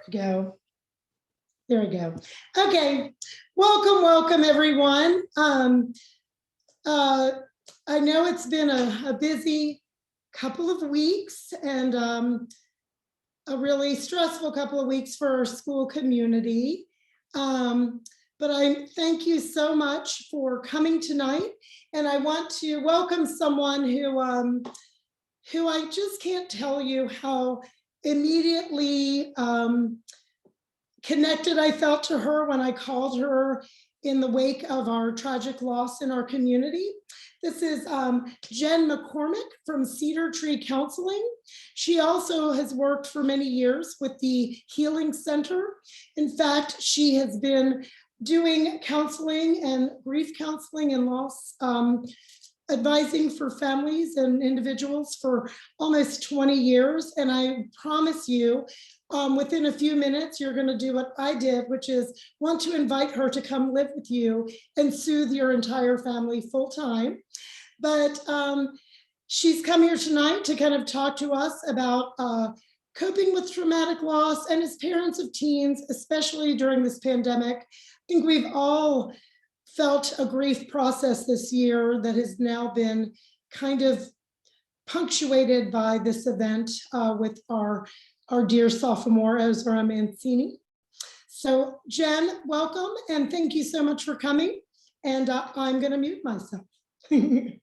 Go. There we go. Okay. Welcome, everyone. I know it's been a busy couple of weeks and a really stressful couple of weeks for our school community. But I thank you so much for coming tonight. And I want to welcome someone who I just can't tell you how immediately connected I felt to her when I called her in the wake of our tragic loss in our community. This is Jen McCormack from Cedar Tree Counseling. She also has worked for many years with the Healing Center. In fact, she has been doing counseling and grief counseling and loss advising for families and individuals for almost 20 years. And I promise you, within a few minutes, you're going to do what I did, which is want to invite her to come live with you and soothe your entire family full time. But she's come here tonight to kind of talk to us about coping with traumatic loss. And as parents of teens, especially during this pandemic, I think we've all felt a grief process this year that has now been kind of punctuated by this event with our dear sophomore, Ezra Mancini. So Jen, welcome, and thank you so much for coming. And I'm gonna mute myself. Let me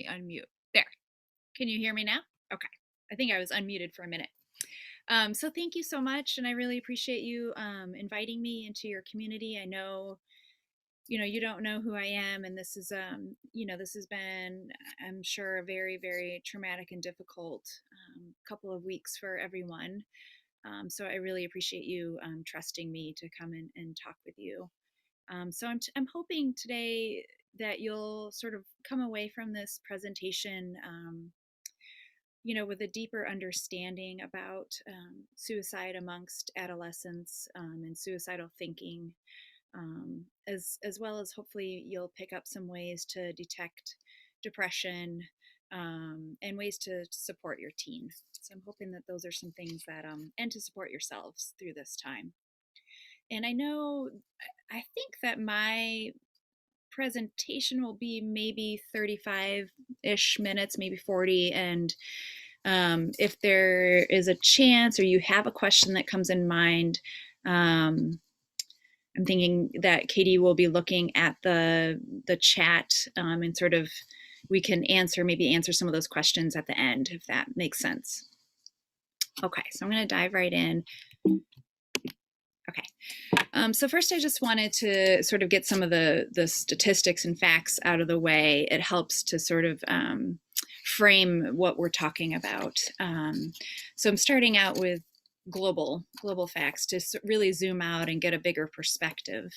unmute. There. Can you hear me now? Okay. I think I was unmuted for a minute. So thank you so much, and I really appreciate you inviting me into your community. I know, you don't know who I am, and this is, this has been, I'm sure, a very, very traumatic and difficult couple of weeks for everyone. So I really appreciate you trusting me to come in and talk with you. So I'm hoping today that you'll sort of come away from this presentation with a deeper understanding about suicide amongst adolescents and suicidal thinking, as well as hopefully you'll pick up some ways to detect depression and ways to support your teen. So I'm hoping that those are some things that, and to support yourselves through this time. And I think that my presentation will be maybe 35-ish minutes, maybe 40. And if there is a chance or you have a question that comes in mind, I'm thinking that Katie will be looking at the chat and sort of we can maybe answer some of those questions at the end, if that makes sense. Okay, so I'm going to dive right in. Okay, so first I just wanted to sort of get some of the statistics and facts out of the way. It helps to sort of frame what we're talking about. So I'm starting out with global facts to really zoom out and get a bigger perspective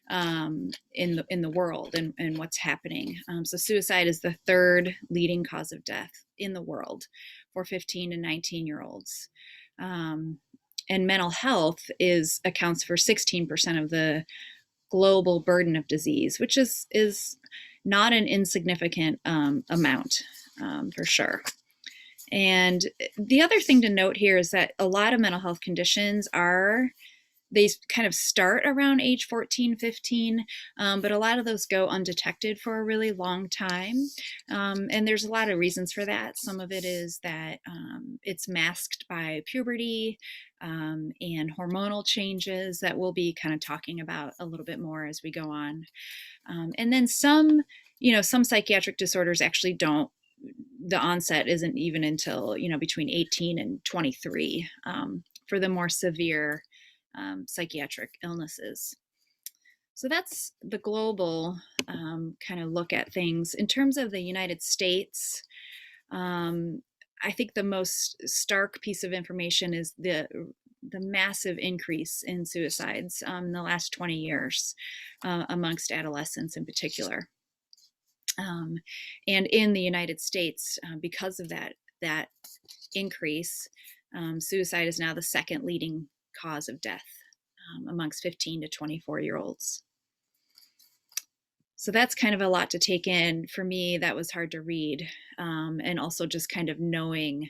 in the world and what's happening. So suicide is the third leading cause of death in the world for 15 to 19-year-olds. And mental health accounts for 16% of the global burden of disease, which is not an insignificant amount, for sure. And the other thing to note here is that a lot of mental health conditions they kind of start around age 14, 15, but a lot of those go undetected for a really long time. And there's a lot of reasons for that. Some of it is that it's masked by puberty and hormonal changes that we'll be kind of talking about a little bit more as we go on. And then some psychiatric disorders actually the onset isn't even until, between 18 and 23 for the more severe psychiatric illnesses. So that's the global kind of look at things. In terms of the United States, I think the most stark piece of information is the massive increase in suicides in the last 20 years amongst adolescents in particular. And in the United States, because of that increase, suicide is now the second leading cause of death amongst 15 to 24-year-olds. So that's kind of a lot to take in. For me, that was hard to read. And also just kind of knowing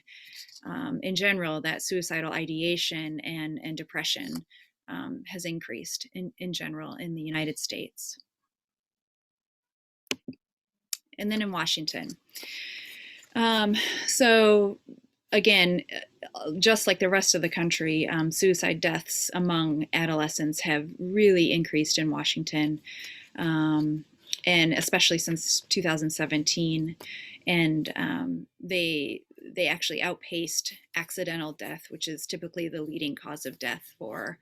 in general that suicidal ideation and depression has increased in general in the United States. And then in Washington. So again, just like the rest of the country, suicide deaths among adolescents have really increased in Washington, and especially since 2017. And they actually outpaced accidental death, which is typically the leading cause of death for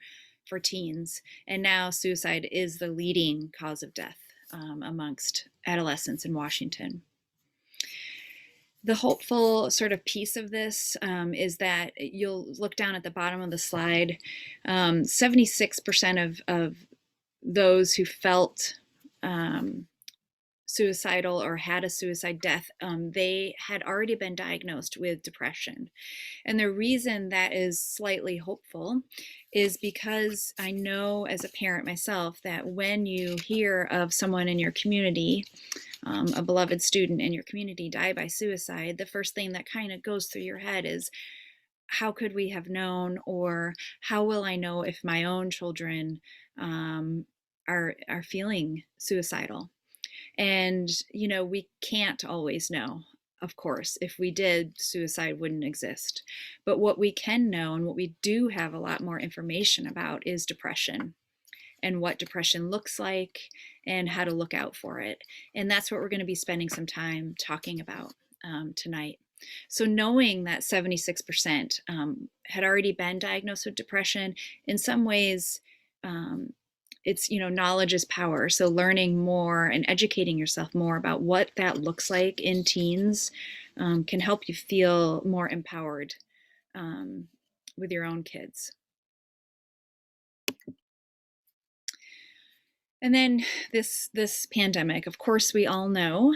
teens. And now suicide is the leading cause of death amongst adolescents in Washington. The hopeful sort of piece of this is that you'll look down at the bottom of the slide. 76% of those who felt suicidal or had a suicide death, they had already been diagnosed with depression. And the reason that is slightly hopeful is because I know as a parent myself that when you hear of someone in your community, a beloved student in your community, die by suicide, the first thing that kind of goes through your head is, how could we have known, or how will I know if my own children are feeling suicidal? And we can't always know. Of course, if we did, suicide wouldn't exist. But what we can know, and what we do have a lot more information about, is depression, and what depression looks like, and how to look out for it. And that's what we're going to be spending some time talking about tonight. So knowing that 76% had already been diagnosed with depression, in some ways, it's, knowledge is power. So learning more and educating yourself more about what that looks like in teens can help you feel more empowered with your own kids. And then this pandemic, of course, we all know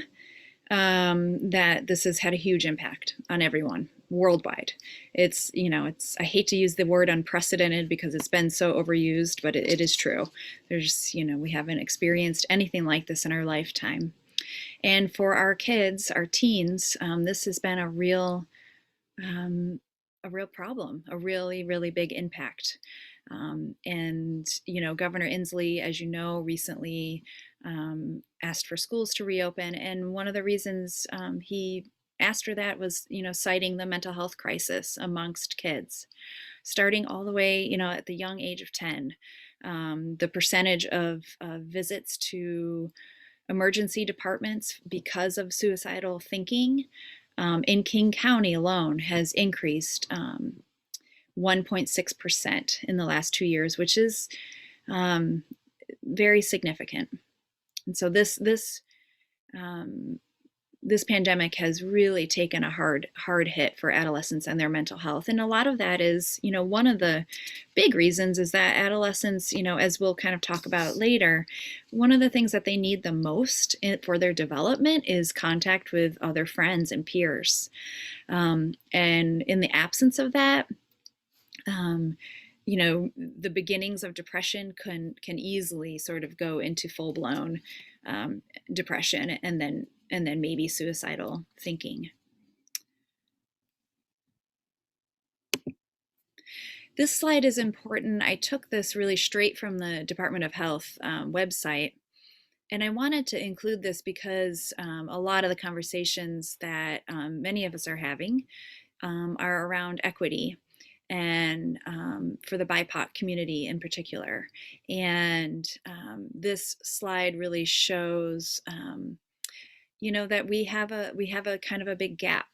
that this has had a huge impact on everyone worldwide. It's I hate to use the word unprecedented because it's been so overused, but it is true. There's, we haven't experienced anything like this in our lifetime. And for our kids, our teens, this has been a real problem, a really, really big impact. And, Governor Inslee, as you know, recently asked for schools to reopen. And one of the reasons he asked for that was, citing the mental health crisis amongst kids, starting all the way, at the young age of 10. The percentage of visits to emergency departments because of suicidal thinking in King County alone has increased 1.6% in the last 2 years, which is very significant. And so this pandemic has really taken a hard hit for adolescents and their mental health. And a lot of that is, one of the big reasons is that adolescents, as we'll kind of talk about later, one of the things that they need the most for their development is contact with other friends and peers. And in the absence of that, the beginnings of depression can easily sort of go into full-blown depression and then maybe suicidal thinking. This slide is important. I took this really straight from the Department of Health website. And I wanted to include this because a lot of the conversations that many of us are having are around equity, and for the BIPOC community in particular. And this slide really shows that we have a kind of a big gap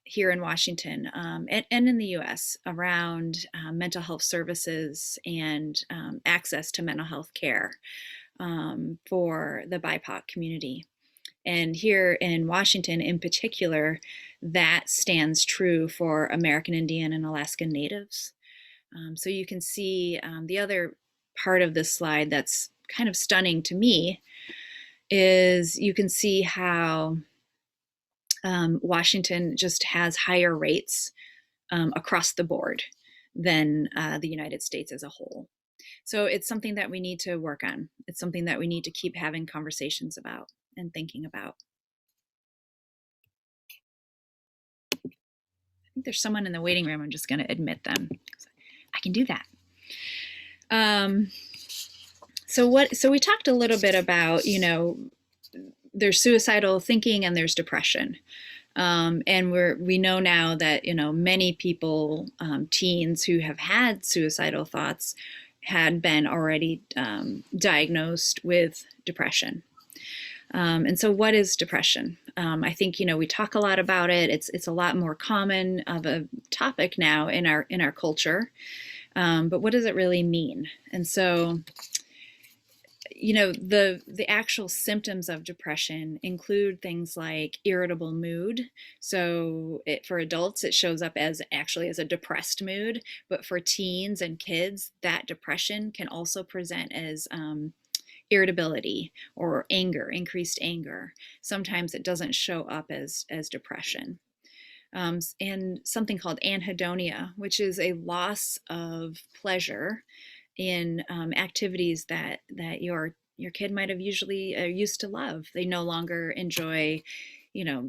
here in Washington and in the US around mental health services and access to mental health care for the BIPOC community. And here in Washington in particular, that stands true for American Indian and Alaskan Natives. So you can see the other part of this slide that's kind of stunning to me is you can see how Washington just has higher rates across the board than the United States as a whole. So it's something that we need to work on. It's something that we need to keep having conversations about and thinking about. I think there's someone in the waiting room. I'm just going to admit them. I can do that. So we talked a little bit about, there's suicidal thinking and there's depression. And we know now that, many people, teens who have had suicidal thoughts had been already diagnosed with depression. And so what is depression? I think, we talk a lot about it. It's a lot more common of a topic now in our culture. But what does it really mean? And so, the actual symptoms of depression include things like irritable mood. So for adults, it shows up as a depressed mood, but for teens and kids, that depression can also present as irritability or anger, increased anger. Sometimes it doesn't show up as depression. And something called anhedonia, which is a loss of pleasure in activities that your kid might have usually used to love. They no longer enjoy,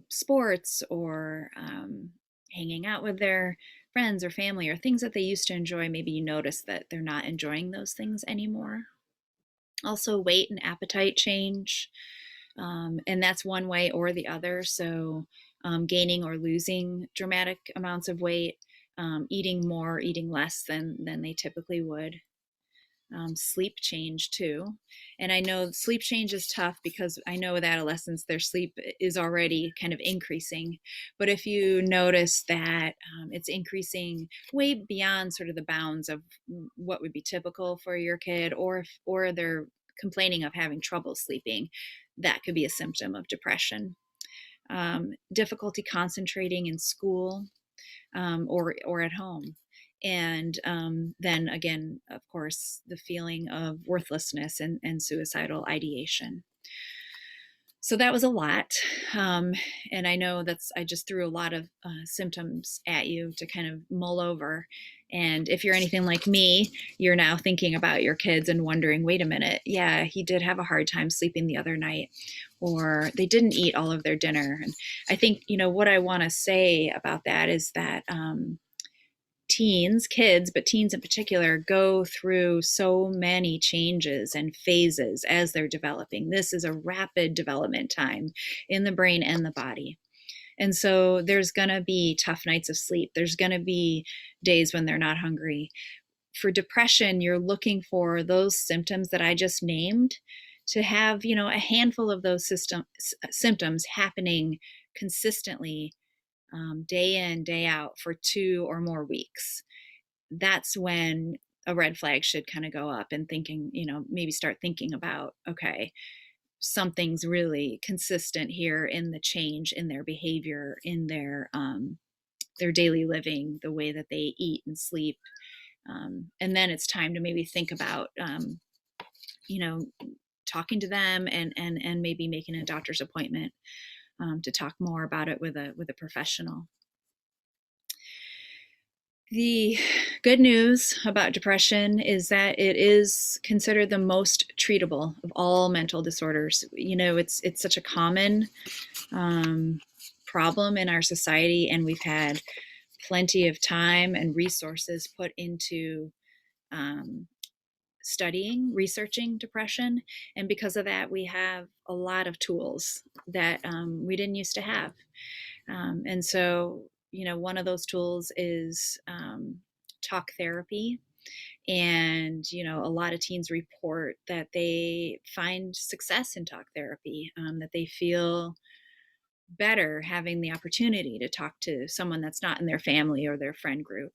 sports or hanging out with their friends or family or things that they used to enjoy. Maybe you notice that they're not enjoying those things anymore. Also, weight and appetite change. And that's one way or the other. So gaining or losing dramatic amounts of weight, eating more, eating less than they typically would. Sleep change too. And I know sleep change is tough because I know with adolescents, their sleep is already kind of increasing. But if you notice that it's increasing way beyond sort of the bounds of what would be typical for your kid, or they're complaining of having trouble sleeping, that could be a symptom of depression. Difficulty concentrating in school or at home. And then again, of course, the feeling of worthlessness and suicidal ideation. So that was a lot. And I know I just threw a lot of symptoms at you to kind of mull over. And if you're anything like me, you're now thinking about your kids and wondering, wait a minute, yeah, he did have a hard time sleeping the other night, or they didn't eat all of their dinner. And I think, what I want to say about that is that kids, but teens in particular, go through so many changes and phases as they're developing. This is a rapid development time in the brain and the body. And so there's going to be tough nights of sleep. There's going to be days when they're not hungry. For depression, you're looking for those symptoms that I just named to have, a handful of those symptoms happening consistently, day in, day out for 2 or more weeks. That's when a red flag should kind of go up and thinking, maybe start thinking about, okay, something's really consistent here in the change in their behavior, in their daily living, the way that they eat and sleep. And then it's time to maybe think about, talking to them and maybe making a doctor's appointment to talk more about it with a professional. The good news about depression is that it is considered the most treatable of all mental disorders. It's such a common problem in our society, and we've had plenty of time and resources put into researching depression. And because of that, we have a lot of tools that we didn't used to have. And so, one of those tools is talk therapy. And, a lot of teens report that they find success in talk therapy, that they feel better having the opportunity to talk to someone that's not in their family or their friend group.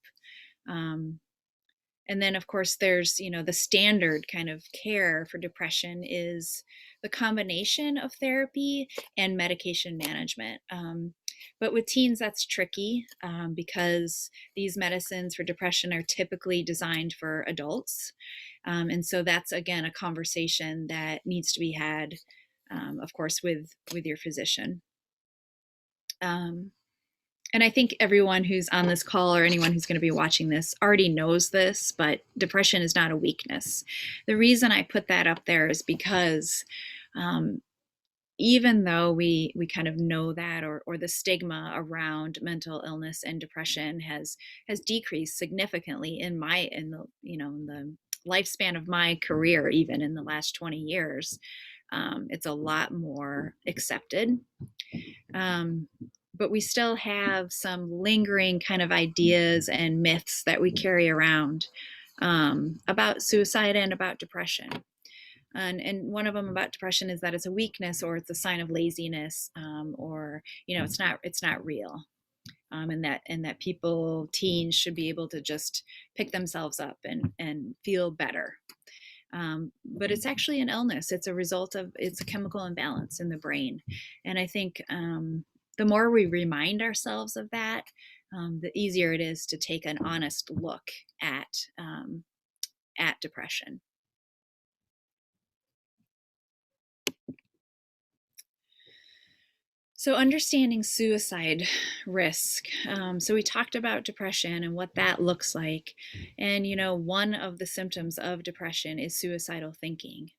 And then, of course, there's, the standard kind of care for depression is the combination of therapy and medication management. But with teens, that's tricky because these medicines for depression are typically designed for adults. And so that's, again, a conversation that needs to be had, of course, with your physician. and I think everyone who's on this call or anyone who's going to be watching this already knows this, but depression is not a weakness. The reason I put that up there is because um, even though we kind of know that, or the stigma around mental illness and depression has decreased significantly in the in the lifespan of my career, even in the last 20 years, it's a lot more accepted. Um, but we still have some lingering kind of ideas and myths that we carry around about suicide and about depression. And one of them about depression is that it's a weakness, or it's a sign of laziness, or it's not real. And that people, teens, should be able to just pick themselves up and feel better. But it's actually an illness. It's a chemical imbalance in the brain. And I think the more we remind ourselves of that, the easier it is to take an honest look at depression. So, understanding suicide risk. So, we talked about depression and what that looks like. And, one of the symptoms of depression is suicidal thinking.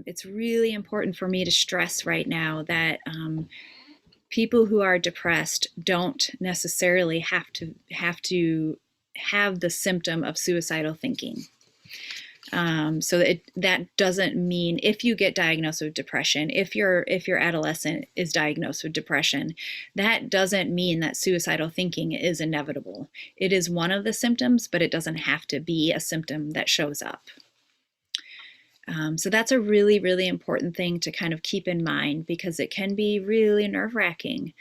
It's really important for me to stress right now that people who are depressed don't necessarily have the symptom of suicidal thinking. So that doesn't mean, if you get diagnosed with depression, if your adolescent is diagnosed with depression, that doesn't mean that suicidal thinking is inevitable. It is one of the symptoms, but it doesn't have to be a symptom that shows up. So that's a really, really important thing to kind of keep in mind, because it can be really nerve-wracking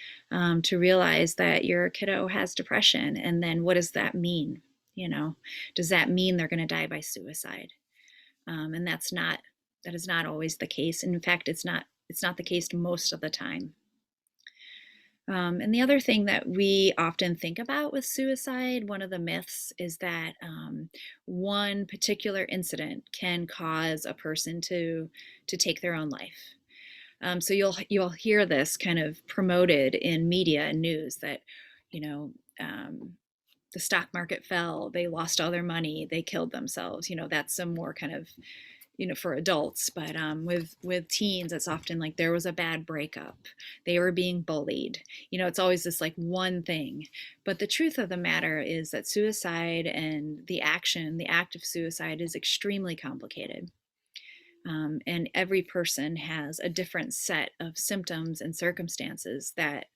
to realize that your kiddo has depression. And then what does that mean? Does that mean they're going to die by suicide? And that is not always the case. And in fact, it's not the case most of the time. And the other thing that we often think about with suicide, one of the myths, is that one particular incident can cause a person to take their own life. So you'll hear this kind of promoted in media and news that, the stock market fell, they lost all their money, they killed themselves. That's some more kind of, for adults. But with teens, it's often like there was a bad breakup, they were being bullied. It's always this like one thing. But the truth of the matter is that suicide and the act of suicide is extremely complicated. And every person has a different set of symptoms and circumstances that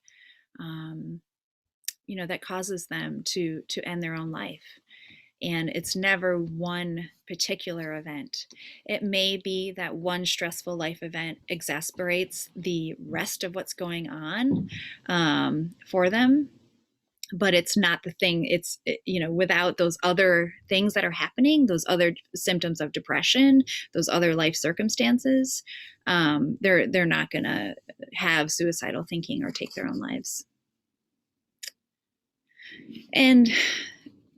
that causes them to end their own life. And it's never one particular event. It may be that one stressful life event exasperates the rest of what's going on for them, but it's not the thing. It's, without those other things that are happening, those other symptoms of depression, those other life circumstances, they're not going to have suicidal thinking or take their own lives. And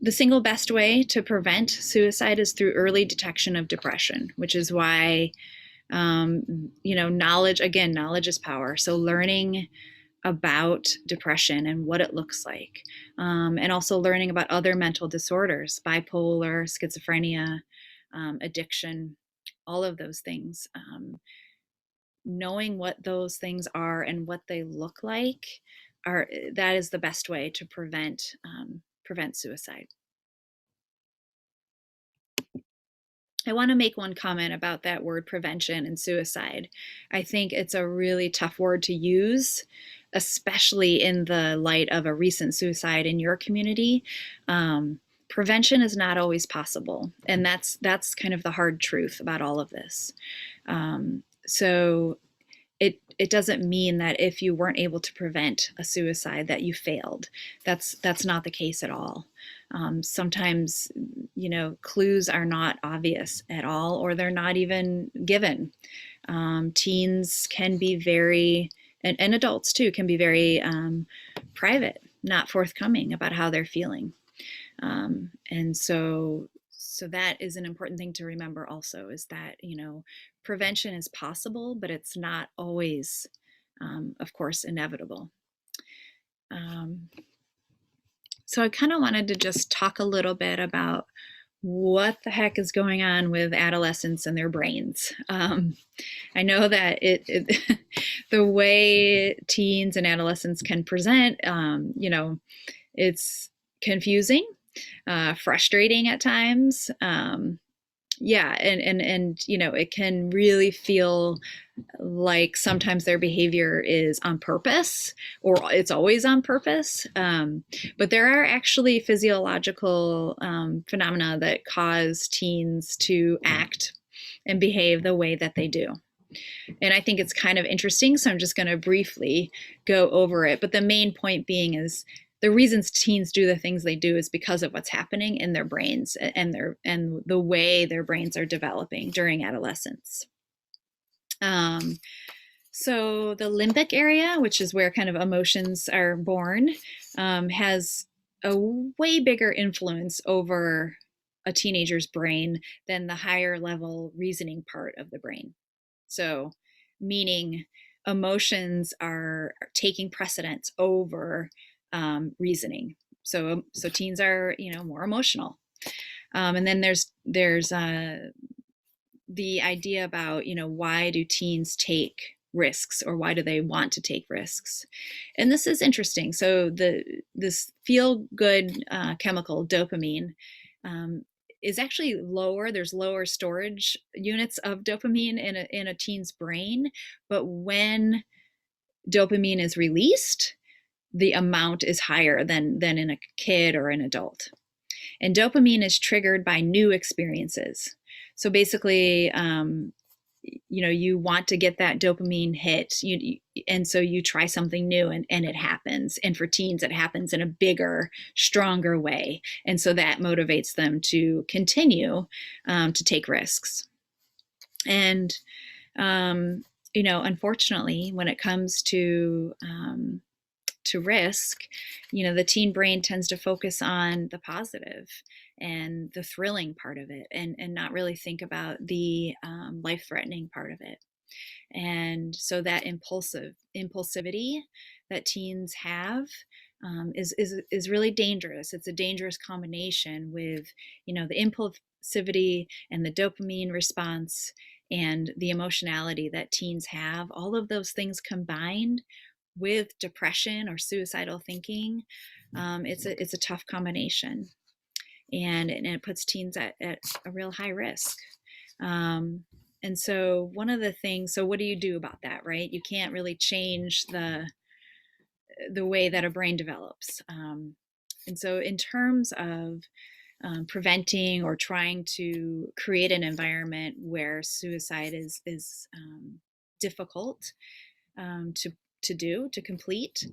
the single best way to prevent suicide is through early detection of depression, which is why, knowledge is power. So learning about depression and what it looks like, and also learning about other mental disorders, bipolar, schizophrenia, addiction, all of those things. Knowing what those things are and what they look like, that is the best way to prevent suicide. I want to make one comment about that word prevention and suicide. I think it's a really tough word to use, especially in the light of a recent suicide in your community. Prevention is not always possible, and that's kind of the hard truth about all of this. So it doesn't mean that if you weren't able to prevent a suicide that you failed. That's not the case at all. Sometimes, clues are not obvious at all, or they're not even given. Teens can be very, and adults too, can be very private, not forthcoming about how they're feeling. And so that is an important thing to remember also, is that, prevention is possible, but it's not always, of course, inevitable. So I kind of wanted to just talk a little bit about what the heck is going on with adolescents and their brains. I know that the way teens and adolescents can present, it's confusing, frustrating at times. Yeah, and it can really feel like sometimes their behavior is on purpose, or it's always on purpose. But there are actually physiological phenomena that cause teens to act and behave the way that they do. And I think it's kind of interesting, so I'm just going to briefly go over it. But the main point being is the reasons teens do the things they do is because of what's happening in their brains and the way their brains are developing during adolescence. So the limbic area, which is where kind of emotions are born, has a way bigger influence over a teenager's brain than the higher level reasoning part of the brain. So, meaning emotions are taking precedence over reasoning. So teens are more emotional, and then there's the idea about why do teens take risks, or why do they want to take risks. And this is interesting. So this feel good chemical dopamine is actually lower. There's lower storage units of dopamine in a teen's brain, but when dopamine is released, the amount is higher than in a kid or an adult. And dopamine is triggered by new experiences. So basically, you want to get that dopamine hit, and so you try something new, and it happens. And for teens, it happens in a bigger, stronger way. And so that motivates them to continue to take risks. And, unfortunately, when it comes to risk, the teen brain tends to focus on the positive and the thrilling part of it, and not really think about the life-threatening part of it. And so that impulsivity that teens have is really dangerous. It's a dangerous combination with the impulsivity and the dopamine response and the emotionality that teens have. All of those things combined with depression or suicidal thinking, it's a tough combination, and it puts teens at a real high risk. And so one of the things, so what do you do about that, right? You can't really change the way that a brain develops. And so in terms of preventing or trying to create an environment where suicide is difficult to complete,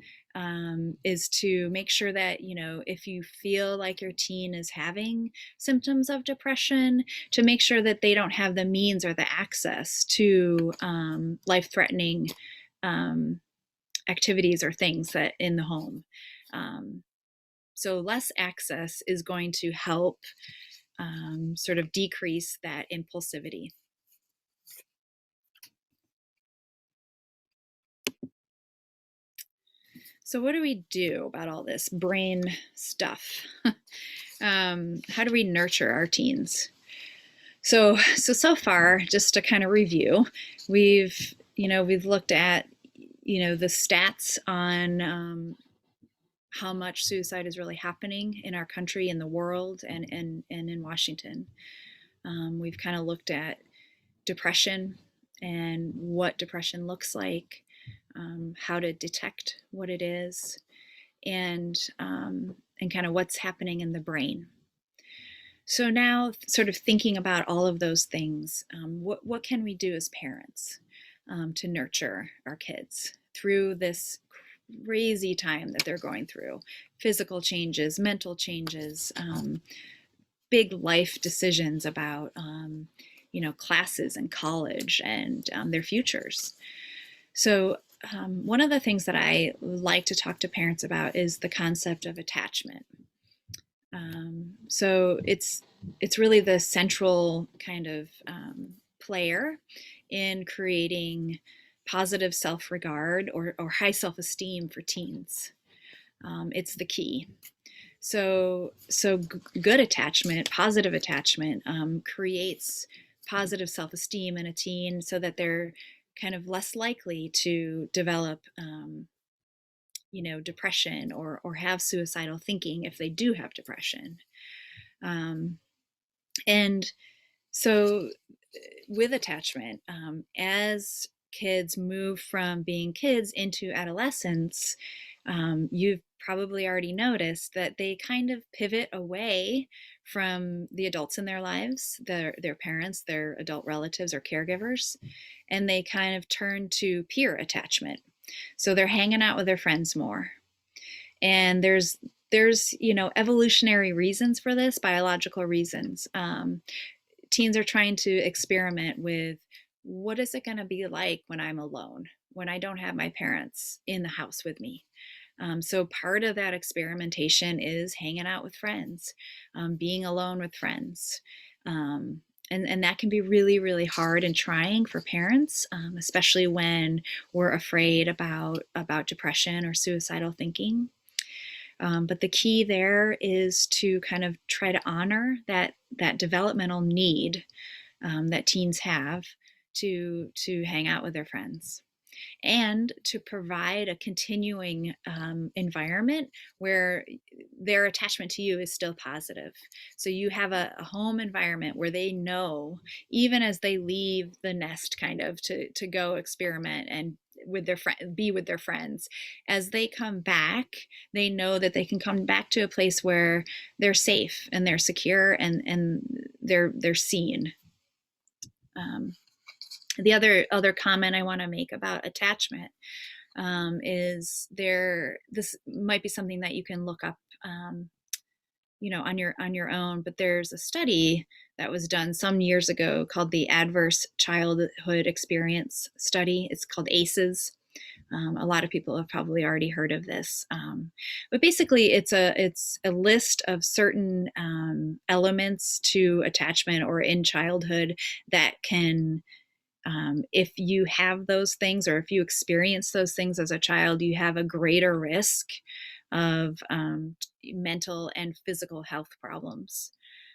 is to make sure that if you feel like your teen is having symptoms of depression, to make sure that they don't have the means or the access to life-threatening activities or things that in the home. So less access is going to help sort of decrease that impulsivity. So what do we do about all this brain stuff? How do we nurture our teens? So far, just to kind of review, we've looked at the stats on how much suicide is really happening in our country, in the world, and in Washington. We've kind of looked at depression and what depression looks like, how to detect what it is, and kind of what's happening in the brain. So now, sort of thinking about all of those things, what can we do as parents to nurture our kids through this crazy time that they're going through? Physical changes, mental changes, big life decisions about classes and college and their futures. So one of the things that I like to talk to parents about is the concept of attachment. So it's really the central kind of player in creating positive self-regard or high self-esteem for teens. It's the key. Good attachment, positive attachment, creates positive self-esteem in a teen so that they're kind of less likely to develop, depression or have suicidal thinking if they do have depression. Um, and so with attachment, as kids move from being kids into adolescence, you've probably already noticed that they kind of pivot away from the adults in their lives, their parents, their adult relatives or caregivers, and they kind of turn to peer attachment. So they're hanging out with their friends more. And there's evolutionary reasons for this, biological reasons. Teens are trying to experiment with, what is it going to be like when I'm alone, when I don't have my parents in the house with me. So part of that experimentation is hanging out with friends, being alone with friends. And that can be really, really hard and trying for parents, especially when we're afraid about depression or suicidal thinking. But the key there is to kind of try to honor that developmental need that teens have to hang out with their friends, and to provide a continuing environment where their attachment to you is still positive. So you have a home environment where they know, even as they leave the nest kind of to go experiment and with their be with their friends, as they come back, they know that they can come back to a place where they're safe and they're secure and they're seen. The other comment I want to make about attachment is this might be something that you can look up, on your own, but there's a study that was done some years ago called the Adverse Childhood Experience Study. It's called ACEs. A lot of people have probably already heard of this, but basically, it's a list of certain elements to attachment or in childhood that can, if you have those things or if you experience those things as a child, you have a greater risk of mental and physical health problems.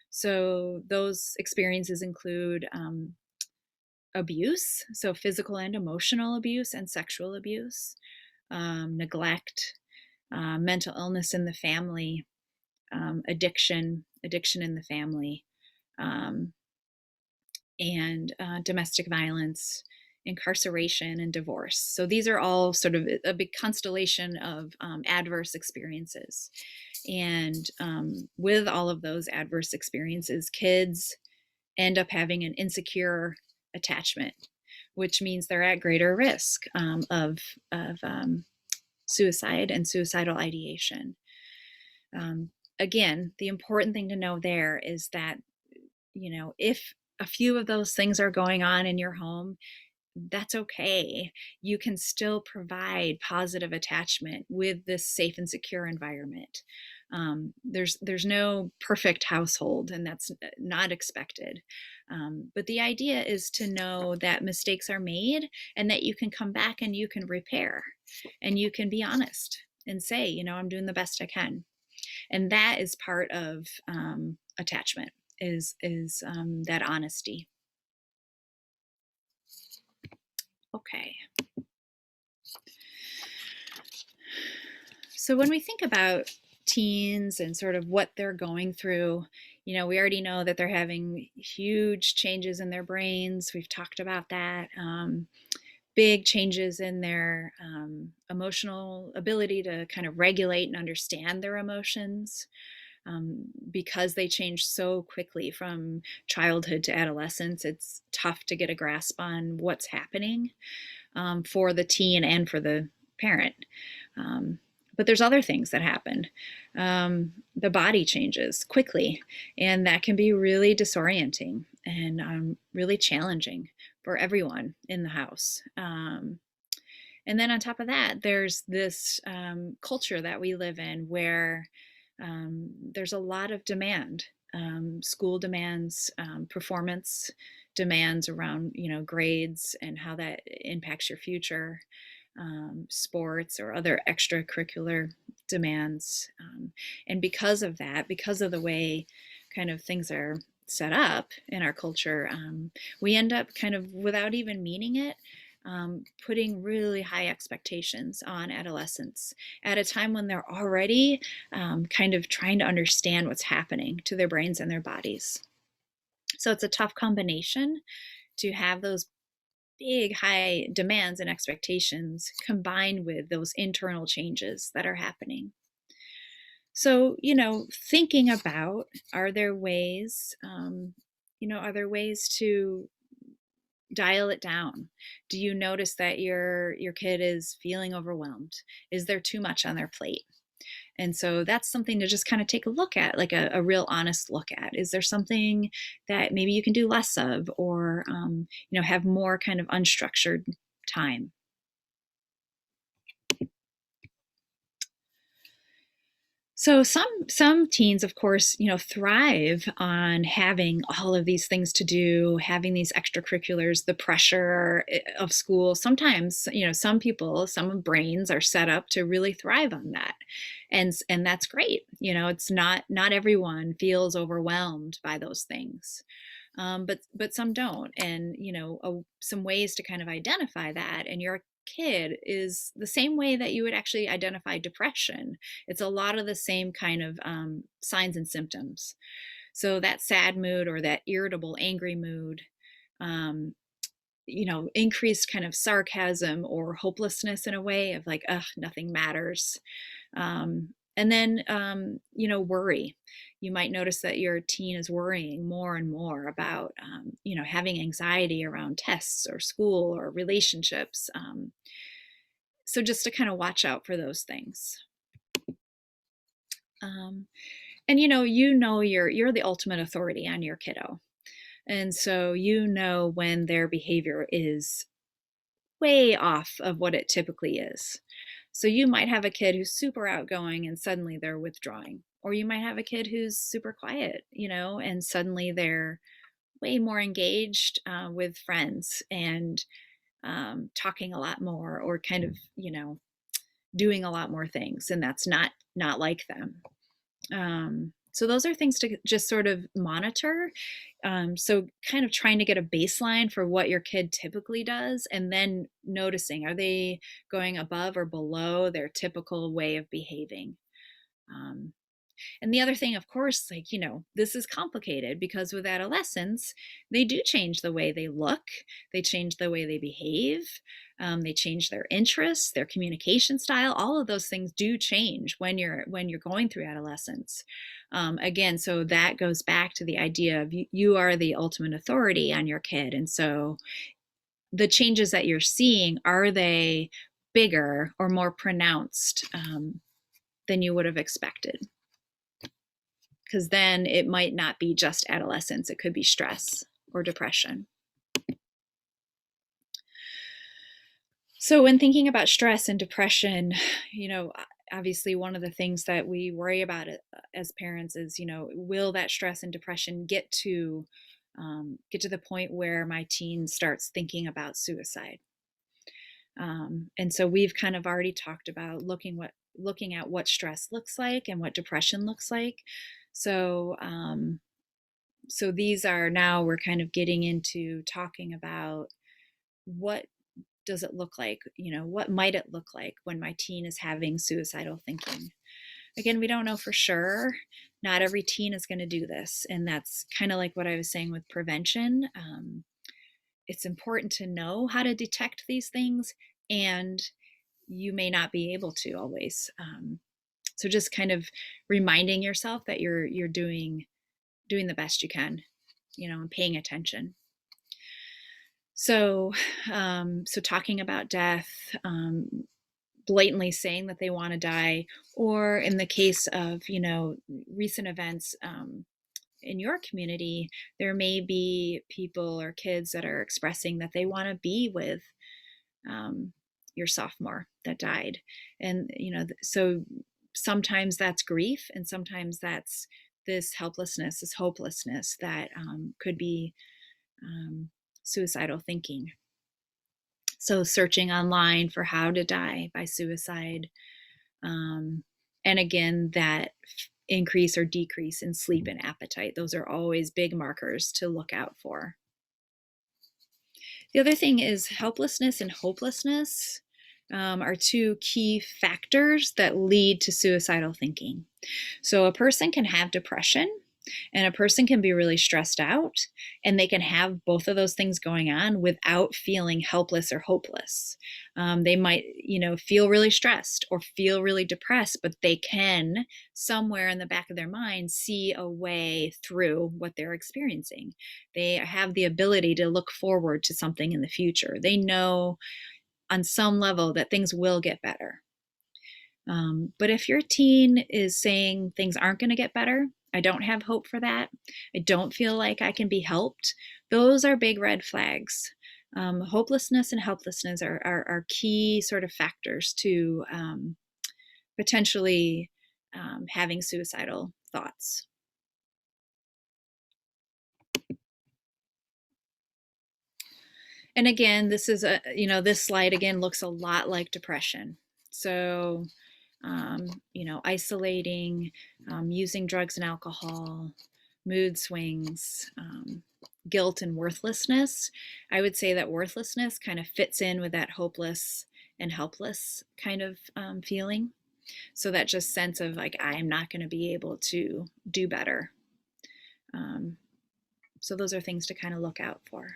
So those experiences include abuse, so physical and emotional abuse, and sexual abuse, neglect, mental illness in the family, addiction in the family, um, and domestic violence, incarceration, and divorce. So these are all sort of a big constellation of adverse experiences. And with all of those adverse experiences, kids end up having an insecure attachment, which means they're at greater risk of suicide and suicidal ideation. Again, the important thing to know there is that, if a few of those things are going on in your home, that's okay. You can still provide positive attachment with this safe and secure environment. There's no perfect household, and that's not expected. But the idea is to know that mistakes are made and that you can come back and you can repair and you can be honest and say, I'm doing the best I can. And that is part of attachment, is that honesty. Okay. So when we think about teens and sort of what they're going through, we already know that they're having huge changes in their brains. We've talked about that. Big changes in their emotional ability to kind of regulate and understand their emotions. Because they change so quickly from childhood to adolescence, it's tough to get a grasp on what's happening for the teen and for the parent. But there's other things that happen. The body changes quickly, and that can be really disorienting and really challenging for everyone in the house. And then on top of that, there's this culture that we live in where there's a lot of demand, school demands, performance demands around, grades and how that impacts your future, sports or other extracurricular demands. And because of that, because of the way kind of things are set up in our culture, we end up kind of without even meaning it, putting really high expectations on adolescents at a time when they're already kind of trying to understand what's happening to their brains and their bodies. So it's a tough combination to have those big high demands and expectations combined with those internal changes that are happening. So, thinking about, are there ways, are there ways to dial it down? Do you notice that your kid is feeling overwhelmed? Is there too much on their plate? And so that's something to just kind of take a look at, like a real honest look at. Is there something that maybe you can do less of, or have more kind of unstructured time? So some teens, of course, thrive on having all of these things to do, having these extracurriculars, the pressure of school. Sometimes, some people, some brains are set up to really thrive on that, and that's great. It's not everyone feels overwhelmed by those things. But some don't, and some ways to kind of identify that, and your kid is the same way that you would actually identify depression. It's a lot of the same kind of signs and symptoms. So that sad mood or that irritable, angry mood, um, increased kind of sarcasm or hopelessness in a way of like, ugh, nothing matters. And then, worry. You might notice that your teen is worrying more and more about, having anxiety around tests or school or relationships. So just to kind of watch out for those things. Um, and you're the ultimate authority on your kiddo. And so when their behavior is way off of what it typically is. So you might have a kid who's super outgoing and suddenly they're withdrawing. Or you might have a kid who's super quiet, and suddenly they're way more engaged with friends and talking a lot more, or kind of, doing a lot more things. And that's not like them. So those are things to just sort of monitor. So kind of trying to get a baseline for what your kid typically does, and then noticing, are they going above or below their typical way of behaving? Um, and the other thing, of course, like, this is complicated because with adolescents, they do change the way they look, they change the way they behave, they change their interests, their communication style. All of those things do change when you're going through adolescence. Again, so that goes back to the idea of you are the ultimate authority on your kid. And so the changes that you're seeing, are they bigger or more pronounced than you would have expected? Because then it might not be just adolescence, it could be stress or depression. So when thinking about stress and depression, obviously one of the things that we worry about as parents is, will that stress and depression get to the point where my teen starts thinking about suicide? And so we've kind of already talked about looking at what stress looks like and what depression looks like. So so these are, now we're kind of getting into talking about, what does it look like? What might it look like when my teen is having suicidal thinking? Again, we don't know for sure. Not every teen is going to do this. And that's kind of like what I was saying with prevention. It's important to know how to detect these things, and you may not be able to always. So just kind of reminding yourself that you're doing the best you can, and paying attention. So, so talking about death, blatantly saying that they want to die, or in the case of, recent events in your community, there may be people or kids that are expressing that they want to be with your sophomore that died. And, so sometimes that's grief, and sometimes that's this helplessness, this hopelessness that could be suicidal thinking. So searching online for how to die by suicide, And again, that increase or decrease in sleep and appetite. Those are always big markers to look out for. The other thing is helplessness and hopelessness are two key factors that lead to suicidal thinking. So a person can have depression and a person can be really stressed out, and they can have both of those things going on without feeling helpless or hopeless. They might, feel really stressed or feel really depressed, but they can somewhere in the back of their mind see a way through what they're experiencing. They have the ability to look forward to something in the future. They know on some level that things will get better. But if your teen is saying things aren't going to get better, I don't have hope for that, I don't feel like I can be helped, those are big red flags. Hopelessness and helplessness are key sort of factors to potentially having suicidal thoughts. And again, this is this slide again looks a lot like depression. So isolating, using drugs and alcohol, mood swings, guilt and worthlessness. I would say that worthlessness kind of fits in with that hopeless and helpless kind of feeling. So that just sense of like, I am not going to be able to do better. So those are things to kind of look out for.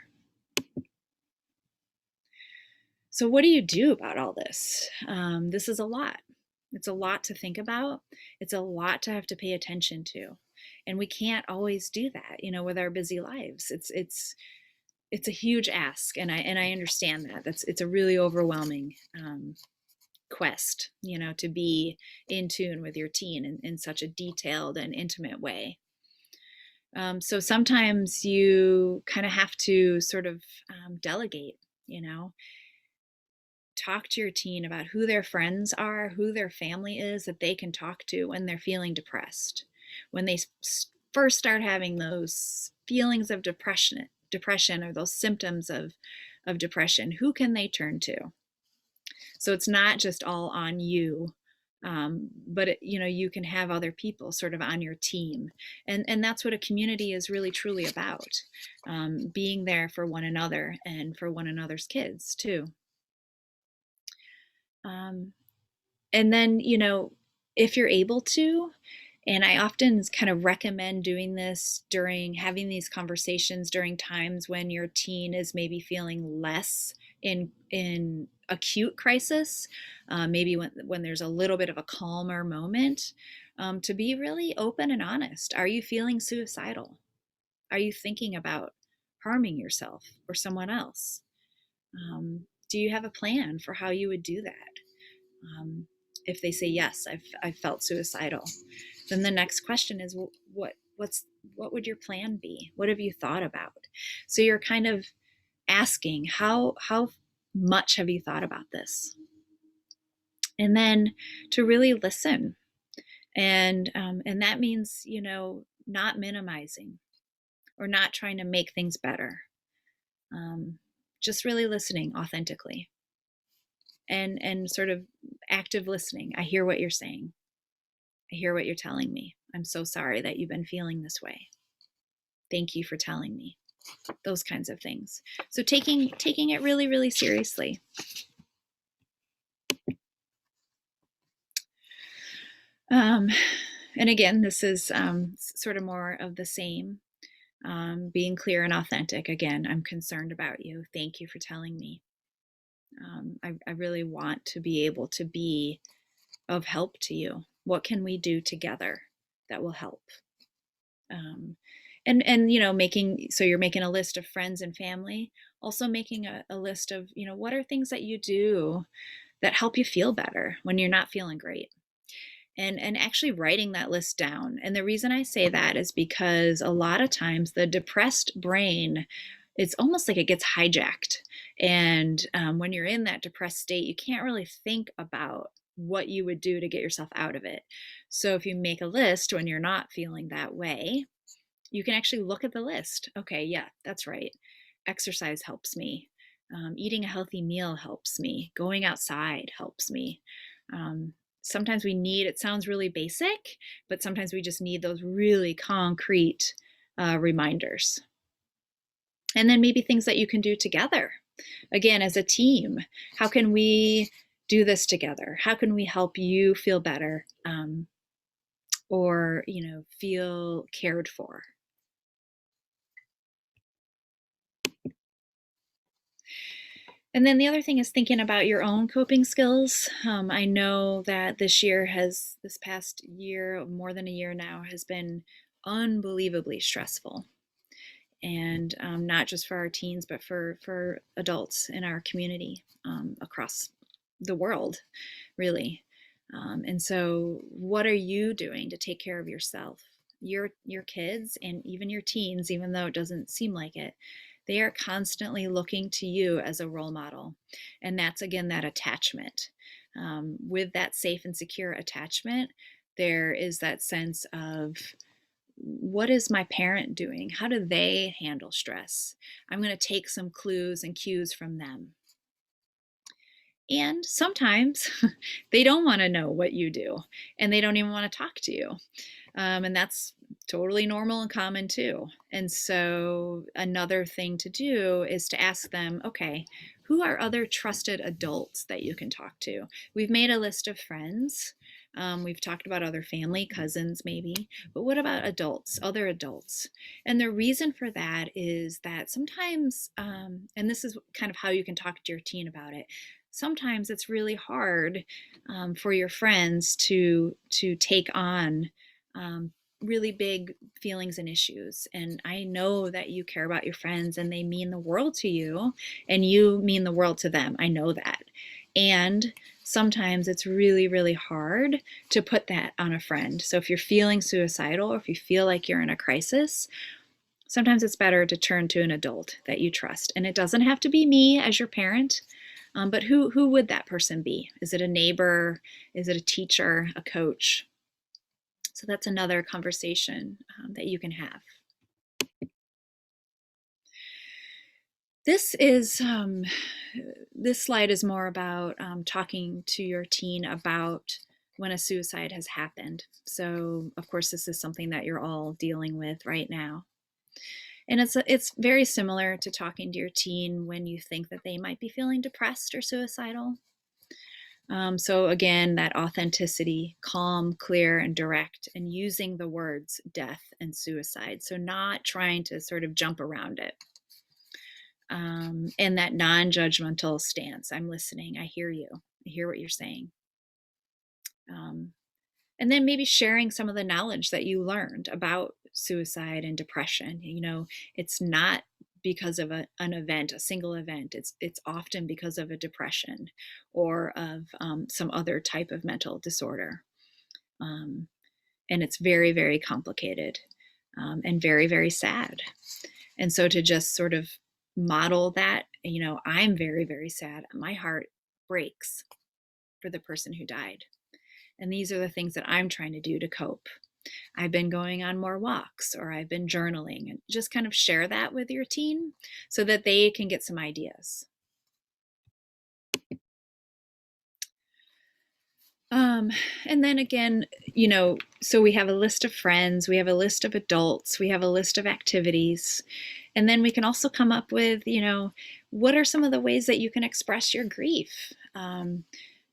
So what do you do about all this? This is a lot. It's a lot to think about. It's a lot to have to pay attention to. And we can't always do that, with our busy lives. It's a huge ask, and I understand that. It's a really overwhelming quest, to be in tune with your teen in such a detailed and intimate way. So sometimes you kind of have to sort of delegate, talk to your teen about who their friends are, who their family is that they can talk to when they're feeling depressed. When they first start having those feelings of depression or those symptoms of depression, who can they turn to? So it's not just all on you, but you can have other people sort of on your team, and that's what a community is really truly about, being there for one another and for one another's kids too. And then, if you're able to, and I often kind of recommend doing this during having these conversations during times when your teen is maybe feeling less in acute crisis, maybe when there's a little bit of a calmer moment, to be really open and honest. Are you feeling suicidal? Are you thinking about harming yourself or someone else? Do you have a plan for how you would do that? If they say yes, I've felt suicidal, then the next question is, well, what would your plan be? What have you thought about? So you're kind of asking, how much have you thought about this? And then to really listen, and that means not minimizing or not trying to make things better. Just really listening authentically. And sort of active listening. I hear what you're saying. I hear what you're telling me. I'm so sorry that you've been feeling this way. Thank you for telling me. Those kinds of things. So taking it really, really seriously. And again, this is sort of more of the same. Being clear and authentic. Again, I'm concerned about you. Thank you for telling me. I really want to be able to be of help to you. What can we do together that will help? And you're making a list of friends and family, also making a list of, what are things that you do that help you feel better when you're not feeling great? And actually writing that list down. And the reason I say that is because a lot of times the depressed brain, it's almost like it gets hijacked. And when you're in that depressed state, you can't really think about what you would do to get yourself out of it. So if you make a list when you're not feeling that way, you can actually look at the list. Okay, yeah, that's right. Exercise helps me. Eating a healthy meal helps me. Going outside helps me. sometimes we need, it sounds really basic, but sometimes we just need those really concrete reminders. And then maybe things that you can do together. Again, as a team, how can we do this together? How can we help you feel better, or, feel cared for? And then the other thing is thinking about your own coping skills. I know that this past year, more than a year now, has been unbelievably stressful. And not just for our teens, but for adults in our community, across the world, really. And so, what are you doing to take care of yourself, your kids, and even your teens? Even though it doesn't seem like it, they are constantly looking to you as a role model, and that's again that attachment. With that safe and secure attachment, there is that sense of, what is my parent doing? How do they handle stress? I'm going to take some clues and cues from them. And sometimes they don't want to know what you do, and they don't even want to talk to you. And that's totally normal and common too. And so, another thing to do is to ask them, okay, who are other trusted adults that you can talk to? We've made a list of friends. We've talked about other family, cousins maybe, but what about adults, other adults? And the reason for that is that sometimes, and this is kind of how you can talk to your teen about it. Sometimes it's really hard, for your friends to take on, really big feelings and issues. And I know that you care about your friends and they mean the world to you, and you mean the world to them. I know that. And sometimes it's really, really hard to put that on a friend. So if you're feeling suicidal, or if you feel like you're in a crisis, sometimes it's better to turn to an adult that you trust. And it doesn't have to be me as your parent, but who would that person be? Is it a neighbor? Is it a teacher, a coach? So that's another conversation, that you can have. This is this slide is more about, talking to your teen about when a suicide has happened. So of course, this is something that you're all dealing with right now. And it's very similar to talking to your teen when you think that they might be feeling depressed or suicidal. So again, that authenticity, calm, clear, and direct, and using the words death and suicide. So not trying to sort of jump around it. And that non-judgmental stance. I'm listening. I hear you. I hear what you're saying. And then maybe sharing some of the knowledge that you learned about suicide and depression. It's not because of an event, a single event. It's often because of a depression, or of some other type of mental disorder. And it's very, very complicated, and very, very sad. And so to just sort of model that, I'm very, very sad. My heart breaks for the person who died. And these are the things that I'm trying to do to cope. I've been going on more walks, or I've been journaling, and just kind of share that with your teen so that they can get some ideas. And then again, so we have a list of friends, we have a list of adults, we have a list of activities. And then we can also come up with, what are some of the ways that you can express your grief?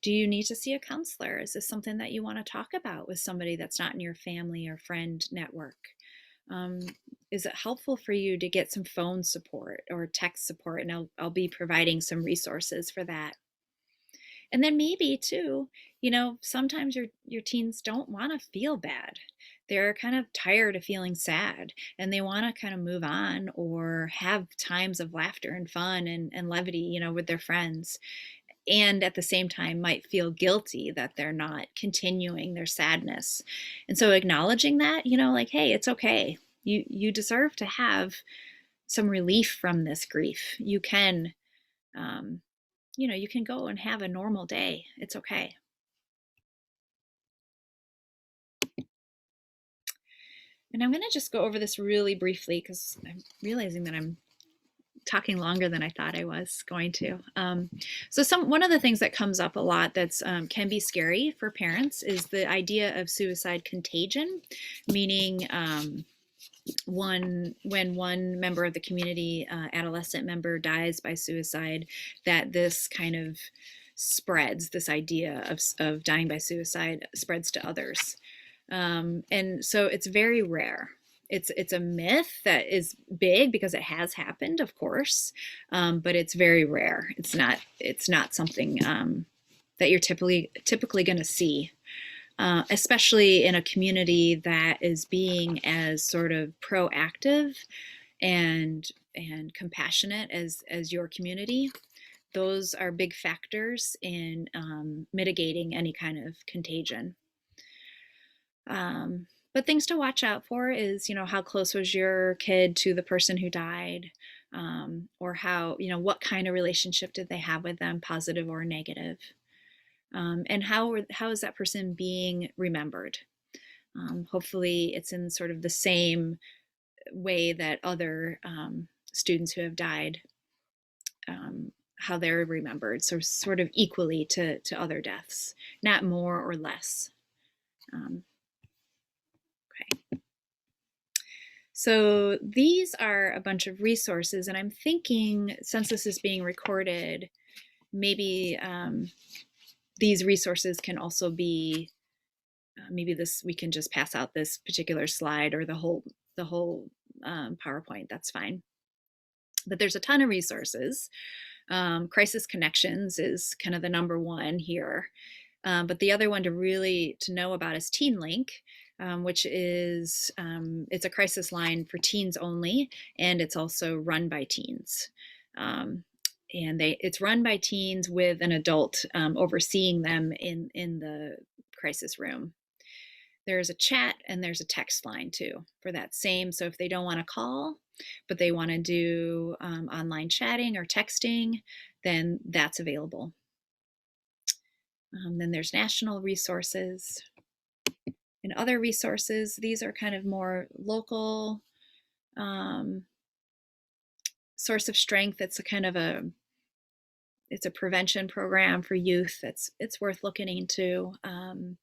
Do you need to see a counselor? Is this something that you want to talk about with somebody that's not in your family or friend network? Is it helpful for you to get some phone support or text support? And I'll be providing some resources for that. And then maybe too, sometimes your teens don't want to feel bad. They're kind of tired of feeling sad, and they want to kind of move on or have times of laughter and fun and levity, with their friends. And at the same time might feel guilty that they're not continuing their sadness. And so acknowledging that, like, hey, it's okay. You deserve to have some relief from this grief. You can, you can go and have a normal day. It's okay. And I'm going to just go over this really briefly because I'm realizing that I'm talking longer than I thought I was going to. So one of the things that comes up a lot that's can be scary for parents is the idea of suicide contagion, meaning when one member of the community, adolescent member, dies by suicide, that this kind of spreads, this idea of dying by suicide spreads to others. And so it's very rare. It's a myth that is big because it has happened, of course, but it's very rare. It's not something that you're typically going to see, especially in a community that is being as sort of proactive and compassionate as your community. Those are big factors in mitigating any kind of contagion. But things to watch out for is, how close was your kid to the person who died, or how, what kind of relationship did they have with them, positive or negative, and how is that person being remembered? Hopefully, it's in sort of the same way that other students who have died, how they're remembered, so sort of equally to other deaths, not more or less. Okay. So these are a bunch of resources, and I'm thinking, since this is being recorded, maybe these resources can also be, maybe we can just pass out this particular slide or the whole PowerPoint. That's fine. But there's a ton of resources. Crisis Connections is kind of the number one here. But the other one to know about is TeenLink, which is it's a crisis line for teens only, and it's also run by teens. And it's run by teens with an adult overseeing them in the crisis room. There's a chat and there's a text line too for that same. So if they don't want to call, but they want to do online chatting or texting, then that's available. Then there's national resources and other resources. These are kind of more local source of strength. It's it's a prevention program for youth. It's worth looking into. And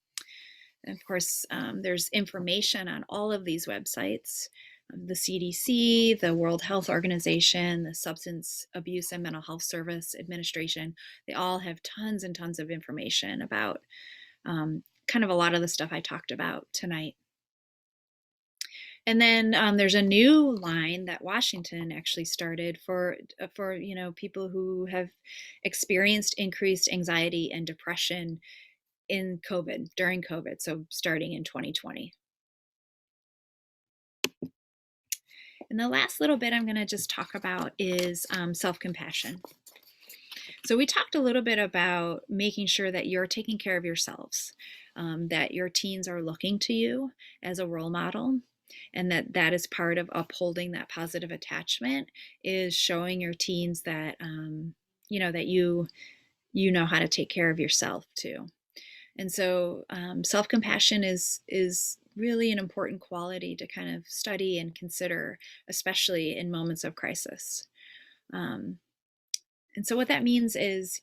of course, there's information on all of these websites. The CDC, the World Health Organization, the Substance Abuse and Mental Health Service Administration, they all have tons and tons of information about kind of a lot of the stuff I talked about tonight. And then there's a new line that Washington actually started for people who have experienced increased anxiety and depression during COVID, so starting in 2020. And the last little bit I'm going to just talk about is self-compassion. So we talked a little bit about making sure that you're taking care of yourselves, that your teens are looking to you as a role model, and that is part of upholding that positive attachment, is showing your teens that that you know how to take care of yourself too. And so self-compassion is really an important quality to kind of study and consider, especially in moments of crisis. And so what that means is,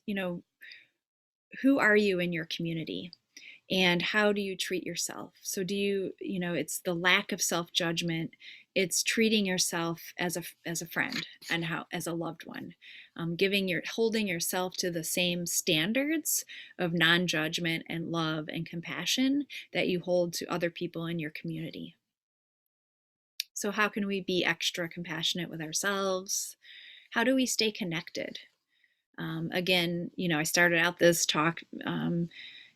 who are you in your community? And how do you treat yourself? So it's the lack of self-judgment. It's treating yourself as a friend and as a loved one, holding yourself to the same standards of non-judgment and love and compassion that you hold to other people in your community. So how can we be extra compassionate with ourselves? How do we stay connected? Again, I started out this talk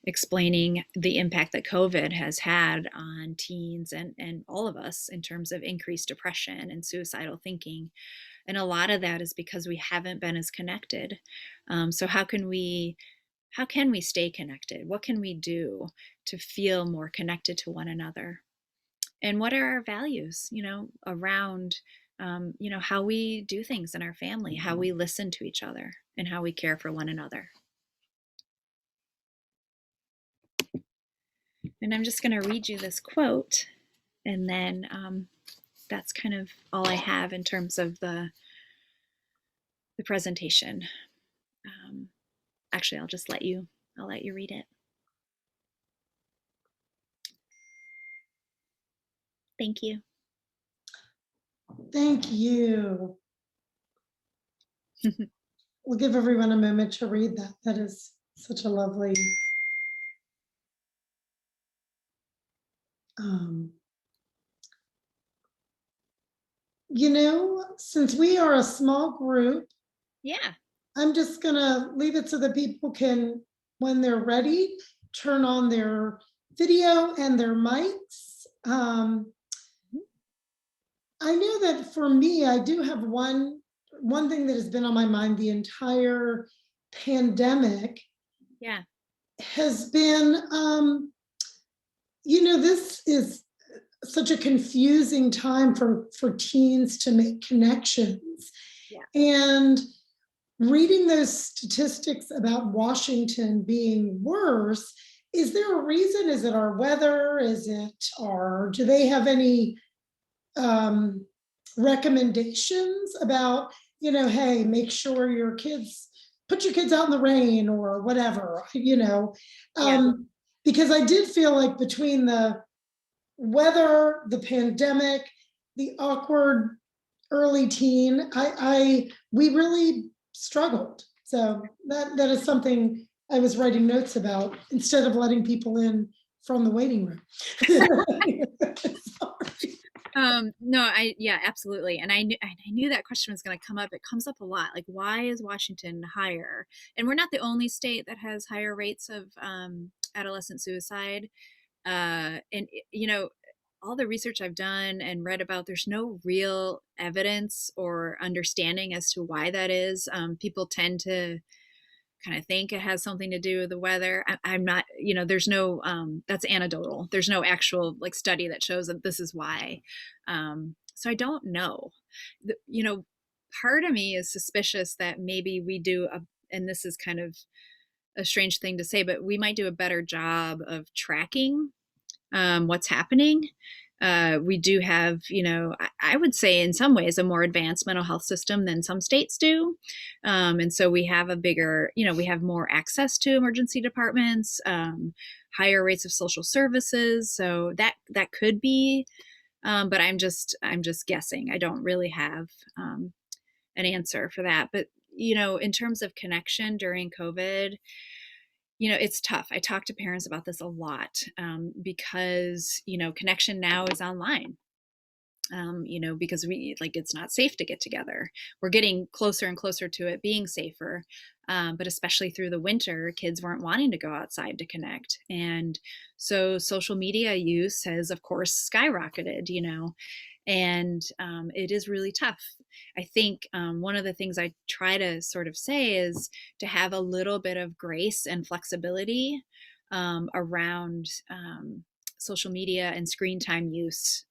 explaining the impact that COVID has had on teens and all of us in terms of increased depression and suicidal thinking. And a lot of that is because we haven't been as connected. So how can we stay connected? What can we do to feel more connected to one another? And what are our values, around, how we do things in our family, how we listen to each other, and how we care for one another? And I'm just going to read you this quote, and then that's kind of all I have in terms of the the presentation. Actually, I'll let you read it. Thank you. Thank you. We'll give everyone a moment to read that. That is such a lovely since we are a small group, Yeah. I'm just gonna leave it so that people can, when they're ready, turn on their video and their mics. I know that for me, I do have one thing that has been on my mind the entire pandemic. Yeah. Has been, this is such a confusing time for teens to make connections. Yeah. And reading those statistics about Washington being worse, is there a reason? Is it our weather? Do they have any recommendations about, hey, make sure put your kids out in the rain or whatever, because I did feel like between the weather, the pandemic, the awkward early teen, we really struggled. So that is something I was writing notes about instead of letting people in from the waiting room. No, yeah, absolutely. And I knew that question was going to come up. It comes up a lot. Like, why is Washington higher? And we're not the only state that has higher rates of adolescent suicide. And all the research I've done and read about, there's no real evidence or understanding as to why that is. People tend to kind of think it has something to do with the weather. I'm not, there's no, that's anecdotal. There's no actual like study that shows that this is why. So I don't know. Part of me is suspicious that maybe we do and this is kind of a strange thing to say, but we might do a better job of tracking what's happening. We do have, I would say in some ways a more advanced mental health system than some states do. And so we have we have more access to emergency departments, higher rates of social services. So that could be, but I'm just guessing. I don't really have an answer for that. But, in terms of connection during COVID, it's tough. I talk to parents about this a lot because, connection now is online, because it's not safe to get together. We're getting closer and closer to it being safer. But especially through the winter, kids weren't wanting to go outside to connect. And so social media use has, of course, skyrocketed, and it is really tough. I think one of the things I try to sort of say is to have a little bit of grace and flexibility around social media and screen time use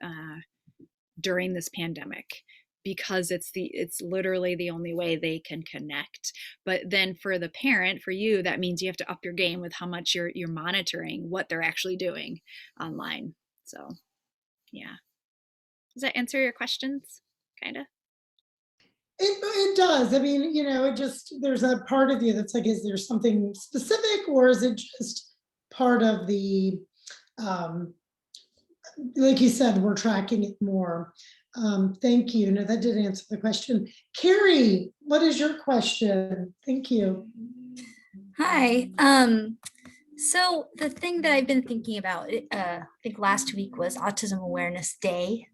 during this pandemic, because it's literally the only way they can connect. But then for the parent, for you, that means you have to up your game with how much you're monitoring what they're actually doing online. So yeah. Does that answer your questions? Kind of. It does. I mean, there's a part of you that's like, is there something specific, or is it just part of the, like you said, we're tracking it more. Thank you. No, that did answer the question. Carrie, what is your question? Thank you. Hi. So the thing that I've been thinking about, I think last week was Autism Awareness Day.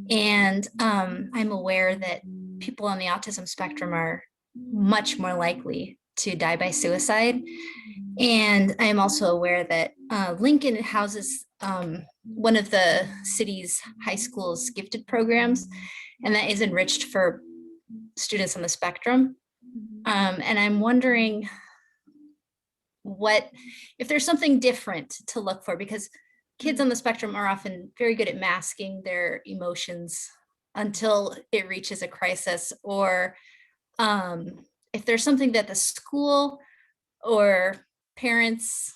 And I'm aware that people on the autism spectrum are much more likely to die by suicide. And I am also aware that Lincoln houses one of the city's high school's gifted programs, and that is enriched for students on the spectrum. And I'm wondering if there's something different to look for, because kids on the spectrum are often very good at masking their emotions until it reaches a crisis, or if there's something that the school or parents,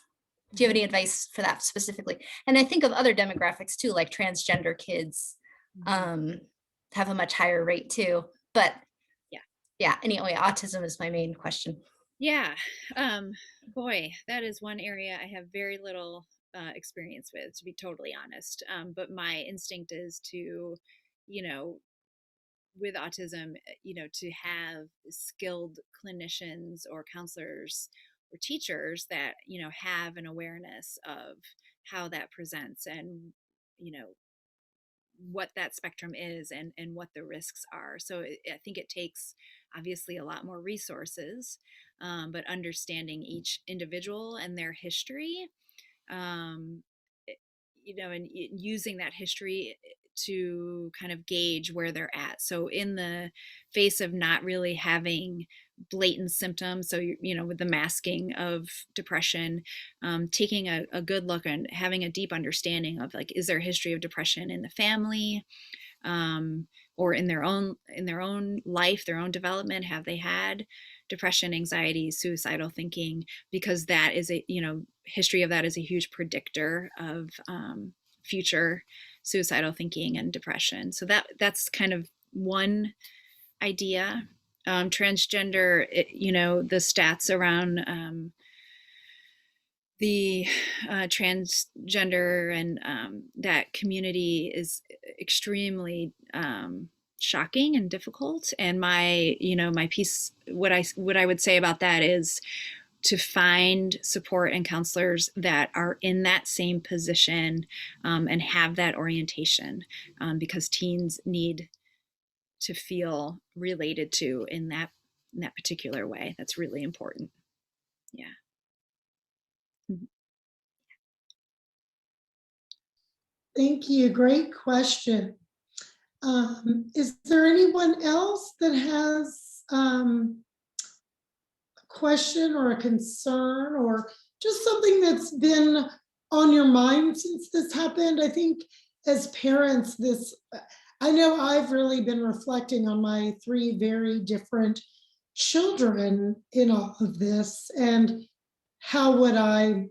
do you have any advice for that specifically? And I think of other demographics too, like transgender kids have a much higher rate too, but yeah, anyway, autism is my main question. Yeah. Boy, that is one area I have very little experience with, to be totally honest. But my instinct is to, you know, with autism, to have skilled clinicians or counselors or teachers that, have an awareness of how that presents and, you know, what that spectrum is and what the risks are. So I think it takes obviously a lot more resources, but understanding each individual and their history, um, and using that history to kind of gauge where they're at. So in the face of not really having blatant symptoms, so with the masking of depression, taking a good look and having a deep understanding of, like, is there a history of depression in the family, um, or in their own life, their own development? Have they had depression, anxiety, suicidal thinking? Because that is history of that is a huge predictor of future suicidal thinking and depression. So that's kind of one idea. Transgender, the stats around the transgender and that community is extremely shocking and difficult. And my piece, what I would say about that is to find support and counselors that are in that same position, and have that orientation, because teens need to feel related to in that particular way. That's really important. Yeah. Mhm. Thank you. Great question. Is there anyone else that has a question or a concern or just something that's been on your mind since this happened? I think as parents, I know I've really been reflecting on my three very different children in all of this, and how would I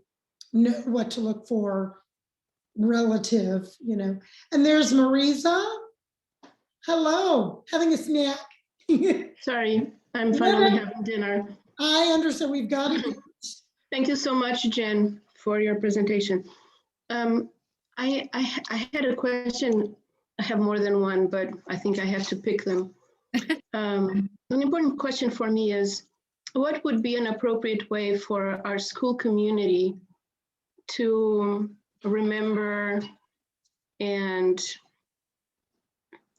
know what to look for relative. And there's Marisa. Hello, having a snack. Sorry, I'm No, finally no, having dinner. I understand, we've got to. Thank you so much, Jen, for your presentation. I had a question. I have more than one, but I think I have to pick them. An important question for me is, what would be an appropriate way for our school community to remember, and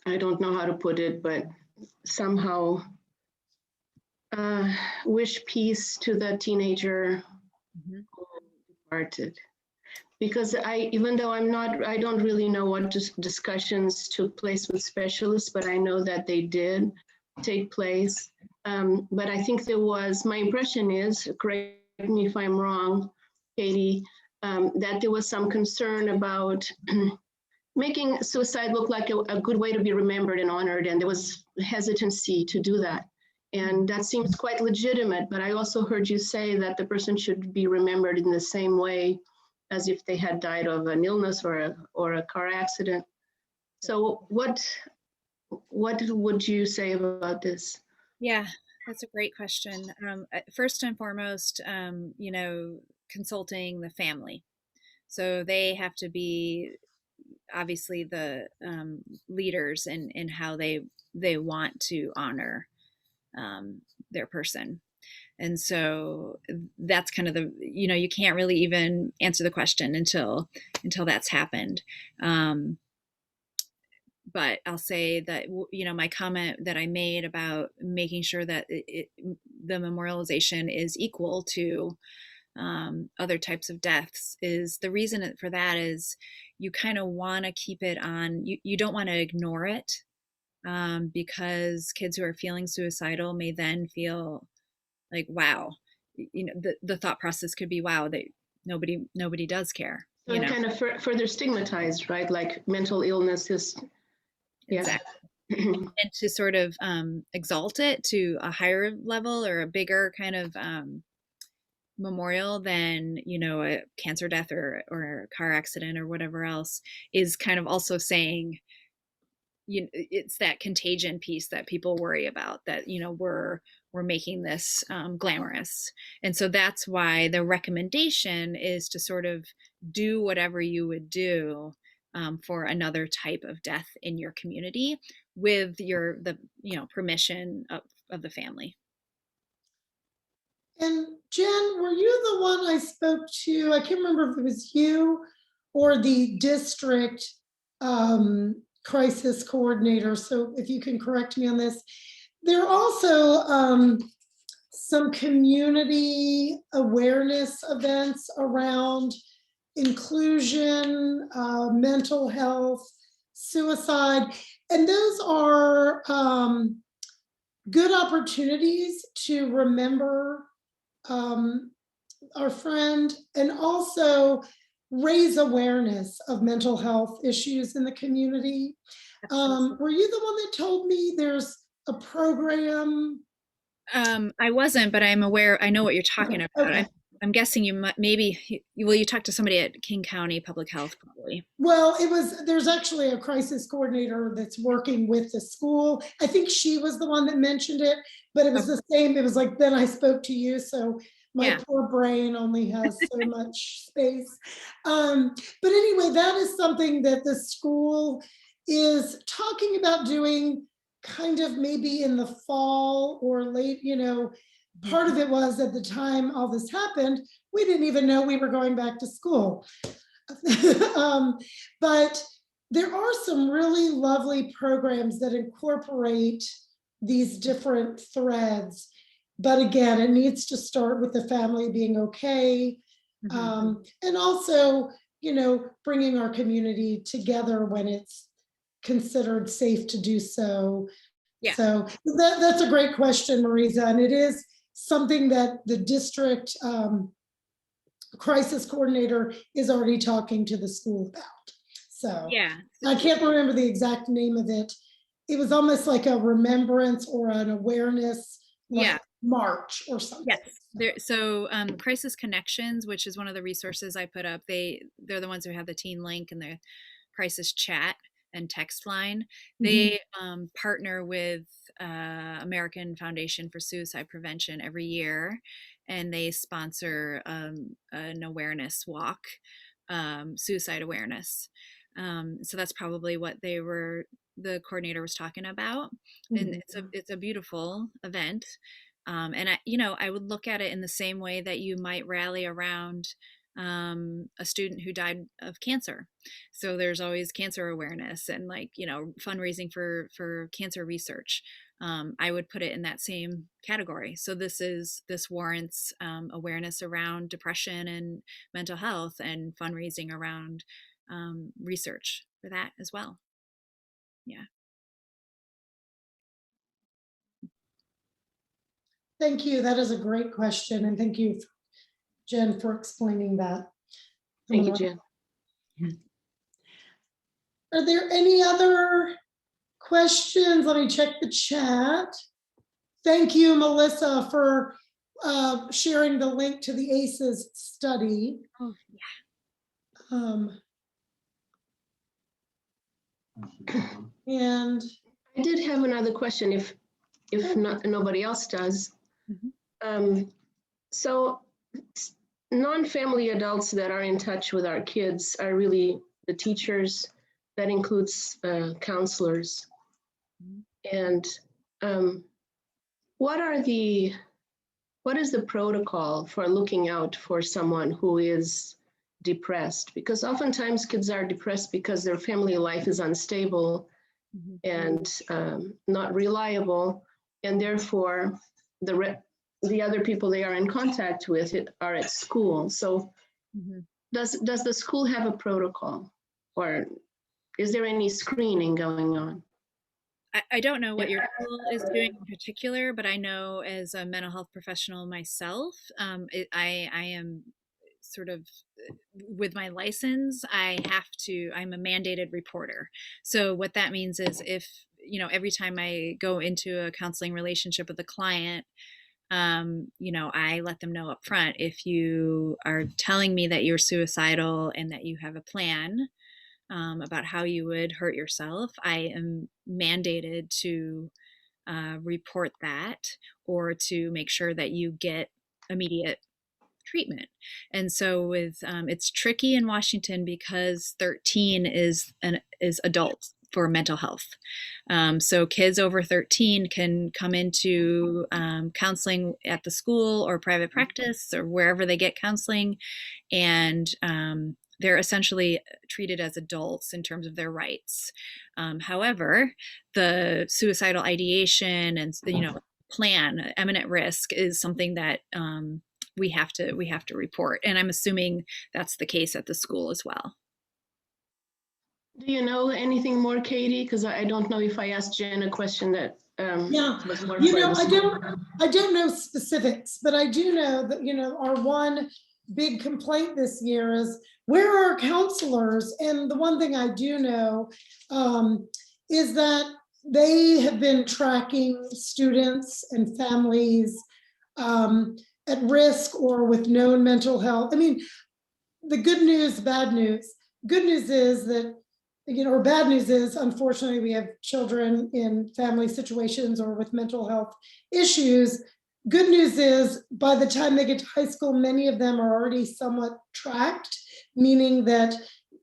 I don't know how to put it, but somehow wish peace to the teenager Mhm. who departed? Because even though I don't really know what discussions took place with specialists, but I know that they did take place. But I think my impression is, correct me if I'm wrong, Katie, that there was some concern about making suicide look like a good way to be remembered and honored, and there was hesitancy to do that. And that seems quite legitimate, but I also heard you say that the person should be remembered in the same way as if they had died of an illness or a car accident. So what would you say about this? Yeah, that's a great question. First and foremost, consulting the family. So they have to be obviously the leaders in how they want to honor their person. And so that's kind of you can't really even answer the question until that's happened. But I'll say that my comment that I made about making sure that the memorialization is equal to other types of deaths, is the reason for that is you kind of want to keep it on. You don't want to ignore it, because kids who are feeling suicidal may then feel like, wow, the thought process could be, wow, they nobody does care. So it kind of further stigmatized, right? Like mental illness is, yeah. Exactly. And to sort of exalt it to a higher level or a bigger kind of memorial than a cancer death or a car accident or whatever else, is kind of also saying, it's that contagion piece that people worry about, that, we're making this glamorous. And so that's why the recommendation is to sort of do whatever you would do for another type of death in your community with the permission of the family. And Jen, were you the one I spoke to? I can't remember if it was you or the district crisis coordinator. So if you can correct me on this. There are also some community awareness events around inclusion, mental health, suicide, and those are good opportunities to remember our friend and also raise awareness of mental health issues in the community. Were you the one that told me there's a program? I wasn't, but I'm aware. I know what you're talking about. Okay. I'm guessing you might, you talked to somebody at King County Public Health, probably. Well, there's actually a crisis coordinator that's working with the school. I think she was the one that mentioned it, but it was the same. It was like, then I spoke to you. So my poor brain only has so much space. But anyway, that is something that the school is talking about doing kind of maybe in the fall or late, part of it was at the time all this happened, we didn't even know we were going back to school. But there are some really lovely programs that incorporate these different threads. But again, it needs to start with the family being okay. And also, bringing our community together when it's considered safe to do so. Yeah. So that's a great question, Marisa. And it is something that the district crisis coordinator is already talking to the school about. So yeah, I can't remember the exact name of it. It was almost like a remembrance or an awareness march or something. Yes. Crisis Connections, which is one of the resources I put up, they're the ones who have the teen link and the crisis chat and text line. They partner with American Foundation for Suicide Prevention every year, and they sponsor an awareness walk, suicide awareness. So that's probably what the coordinator was talking about. And it's a beautiful event. And I would look at it in the same way that you might rally around a student who died of cancer. So there's always cancer awareness and fundraising for cancer research. I would put it in that same category. So this warrants awareness around depression and mental health and fundraising around research for that as well. Yeah. Thank you. That is a great question. And thank you, Jen, for explaining that. Thank you, Jen. Are there any other questions? Let me check the chat. Thank you, Melissa, for sharing the link to the ACEs study. Oh, yeah. And I did have another question if nobody else does. So non-family adults that are in touch with our kids are really the teachers. That includes counselors. And what is the protocol for looking out for someone who is depressed? Because oftentimes kids are depressed because their family life is unstable and not reliable, and therefore the other people they are in contact with are at school. So does the school have a protocol, or is there any screening going on? I don't know what your school is doing in particular, but I know as a mental health professional myself, I am sort of, with my license, I'm a mandated reporter. So what that means is if, every time I go into a counseling relationship with a client, I let them know up front, if you are telling me that you're suicidal and that you have a plan, about how you would hurt yourself, I am mandated to report that, or to make sure that you get immediate treatment. And so it's tricky in Washington because 13 is adult for mental health. So kids over 13 can come into counseling at the school or private practice or wherever they get counseling, and they're essentially treated as adults in terms of their rights. However, the suicidal ideation and plan, imminent risk, is something that we have to report, and I'm assuming that's the case at the school as well. Do you know anything more, Katie? Because I don't know if I asked Jen a question that was more I don't know specifics, but I do know that, our one big complaint this year is, where are our counselors? And the one thing I do know is that they have been tracking students and families at risk or with known mental health. I mean, the good news, bad news. Good news is that, or bad news is, unfortunately, we have children in family situations or with mental health issues. Good news is, by the time they get to high school, many of them are already somewhat tracked, meaning that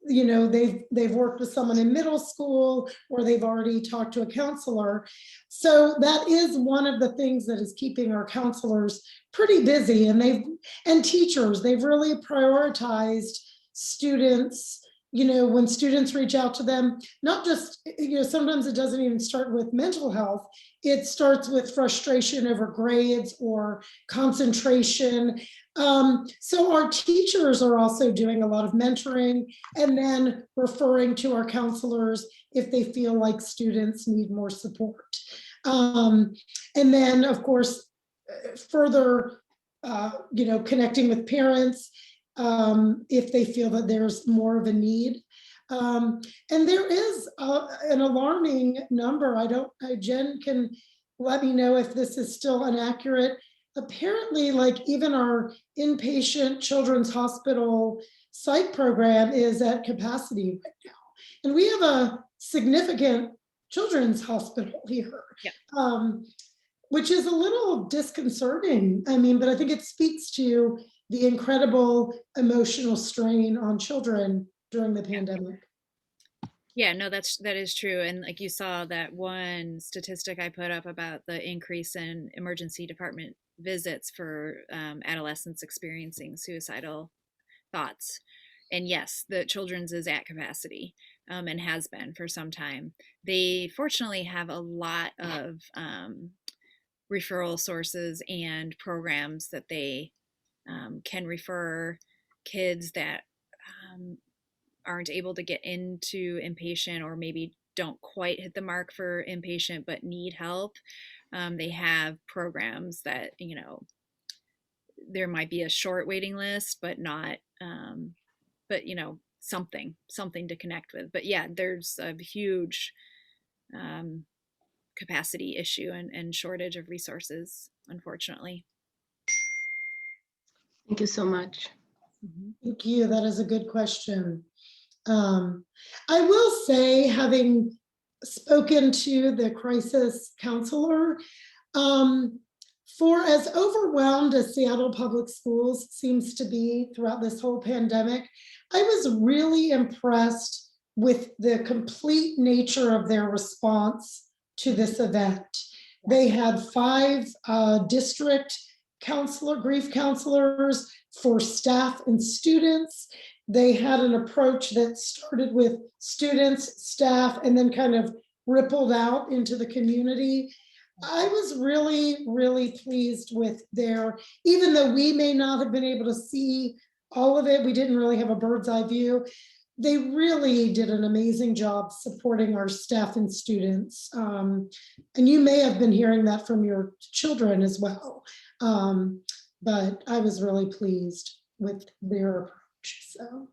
they've worked with someone in middle school, or they've already talked to a counselor. So that is one of the things that is keeping our counselors pretty busy, and teachers. They've really prioritized students. When students reach out to them, not just, sometimes it doesn't even start with mental health. It starts with frustration over grades or concentration. So our teachers are also doing a lot of mentoring and then referring to our counselors if they feel like students need more support. And then, of course, further, connecting with parents if they feel that there's more of a need. And there is an alarming number. Jen can let me know if this is still inaccurate. Apparently, even our inpatient children's hospital psych program is at capacity right now. And we have a significant children's hospital here, which is a little disconcerting. But I think it speaks to the incredible emotional strain on children during the pandemic. Yeah, no, that is true. And like you saw that one statistic I put up about the increase in emergency department visits for adolescents experiencing suicidal thoughts. And yes, the children's is at capacity and has been for some time. They fortunately have a lot of referral sources and programs that they can refer kids that aren't able to get into inpatient, or maybe don't quite hit the mark for inpatient but need help. They have programs that, there might be a short waiting list, but not, something to connect with. But yeah, there's a huge capacity issue and shortage of resources, unfortunately. Thank you so much. Thank you. That is a good question. I will say, having spoken to the crisis counselor, for as overwhelmed as Seattle Public Schools seems to be throughout this whole pandemic, I was really impressed with the complete nature of their response to this event. They had 5 district grief counselors for staff and students. They had an approach that started with students, staff, and then kind of rippled out into the community. I was really, really pleased with even though we may not have been able to see all of it, we didn't really have a bird's eye view. They really did an amazing job supporting our staff and students. And you may have been hearing that from your children as well. But I was really pleased with their approach. So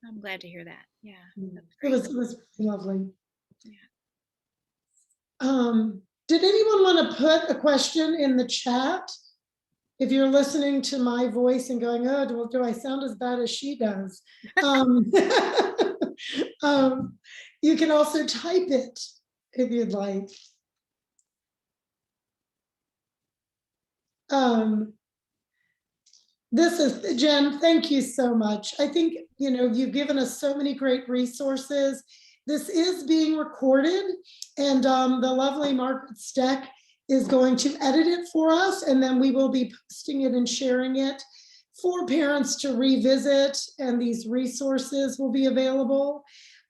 I'm glad to hear that. Yeah. It was lovely. Yeah. Did anyone want to put a question in the chat? If you're listening to my voice and going, oh, do I sound as bad as she does? You can also type it if you'd like. This is, Jen, thank you so much. I think, you've given us so many great resources. This is being recorded, and the lovely Margaret Steck is going to edit it for us, and then we will be posting it and sharing it for parents to revisit, and these resources will be available.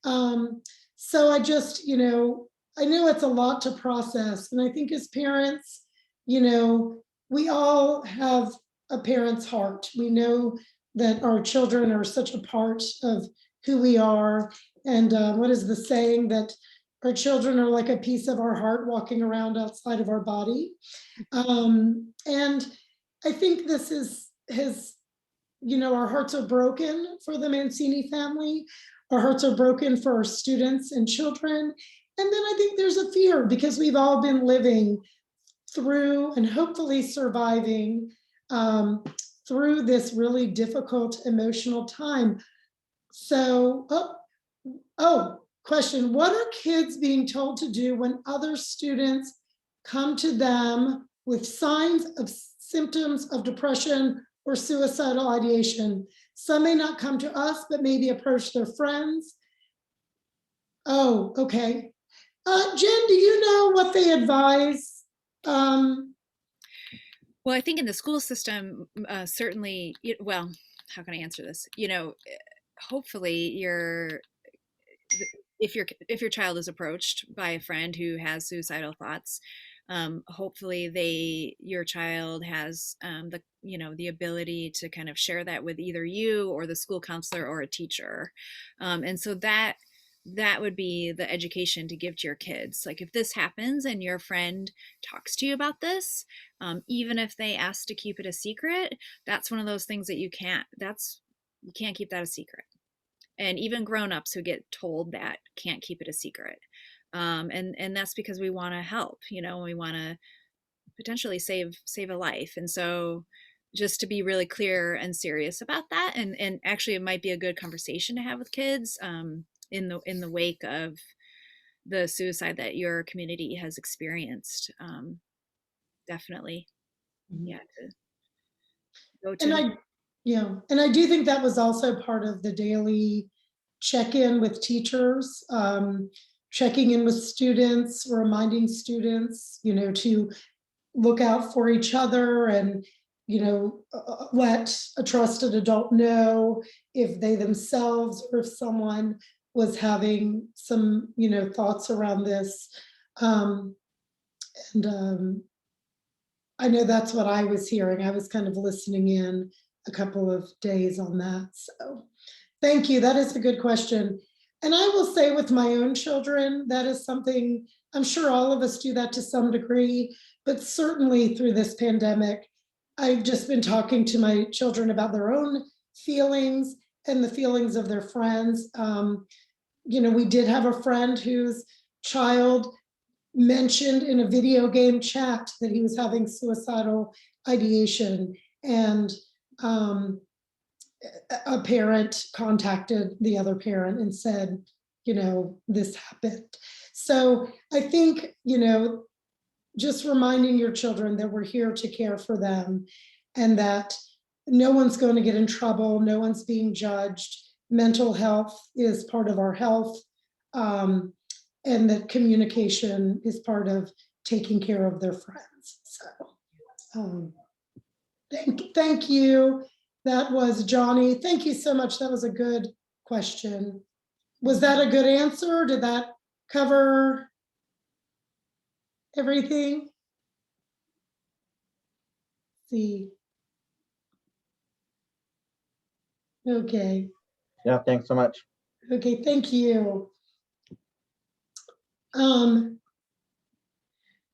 So I just, I know it's a lot to process, and I think as parents, we all have a parent's heart. We know that our children are such a part of who we are. And what is the saying, that our children are like a piece of our heart walking around outside of our body. And I think this our hearts are broken for the Mancini family. Our hearts are broken for our students and children. And then I think there's a fear, because we've all been living through and hopefully surviving through this really difficult emotional time. So, question, what are kids being told to do when other students come to them with symptoms of depression or suicidal ideation? Some may not come to us, but maybe approach their friends. Oh, okay. Jen, do you know what they advise? Well, I think in the school system, certainly, well, how can I answer this? Hopefully if your child is approached by a friend who has suicidal thoughts, hopefully your child has the ability to kind of share that with either you or the school counselor or a teacher. And so that would be the education to give to your kids. Like, if this happens and your friend talks to you about this, even if they ask to keep it a secret, that's one of those things that you can't keep that a secret. And even grown-ups who get told that can't keep it a secret. And that's because we want to help, we want to potentially save a life. And so just to be really clear and serious about that, and actually it might be a good conversation to have with kids, in the wake of the suicide that your community has experienced. Definitely. Yeah. And I do think that was also part of the daily check-in with teachers, checking in with students, reminding students, to look out for each other, and let a trusted adult know if they themselves or if someone was having some, thoughts around this. And I know that's what I was hearing. I was kind of listening in a couple of days on that. So thank you. That is a good question. And I will say, with my own children, that is something, I'm sure all of us do that to some degree, but certainly through this pandemic, I've just been talking to my children about their own feelings and the feelings of their friends. We did have a friend whose child mentioned in a video game chat that he was having suicidal ideation, and a parent contacted the other parent and said, this happened. So I think, just reminding your children that we're here to care for them, and that no one's going to get in trouble, no one's being judged. Mental health is part of our health, and that communication is part of taking care of their friends. So thank you. That was Johnny. Thank you so much. That was a good question. Was that a good answer? Did that cover everything? Let's see. Okay. Yeah, thanks so much. Okay, thank you.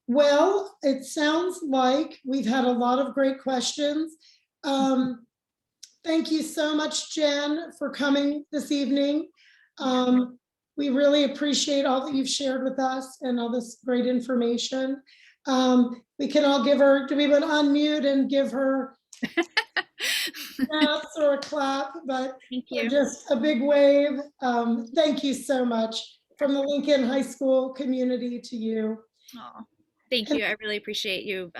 Well, it sounds like we've had a lot of great questions. Thank you so much, Jen, for coming this evening. We really appreciate all that you've shared with us and all this great information. We can all give her, do we want to unmute and give her snaps or a clap, but Thank you. just a big wave. Thank you so much from the Lincoln High School community to you. Oh, thank you. I really appreciate you,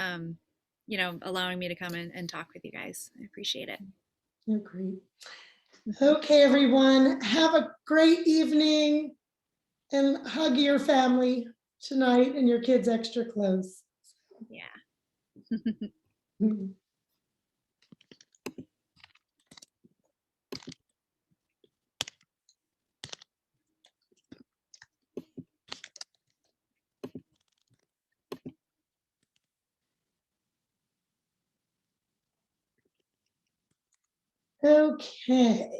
allowing me to come in and talk with you guys. I appreciate it. Great. Okay, everyone, have a great evening and hug your family tonight and your kids extra close. Yeah. Okay.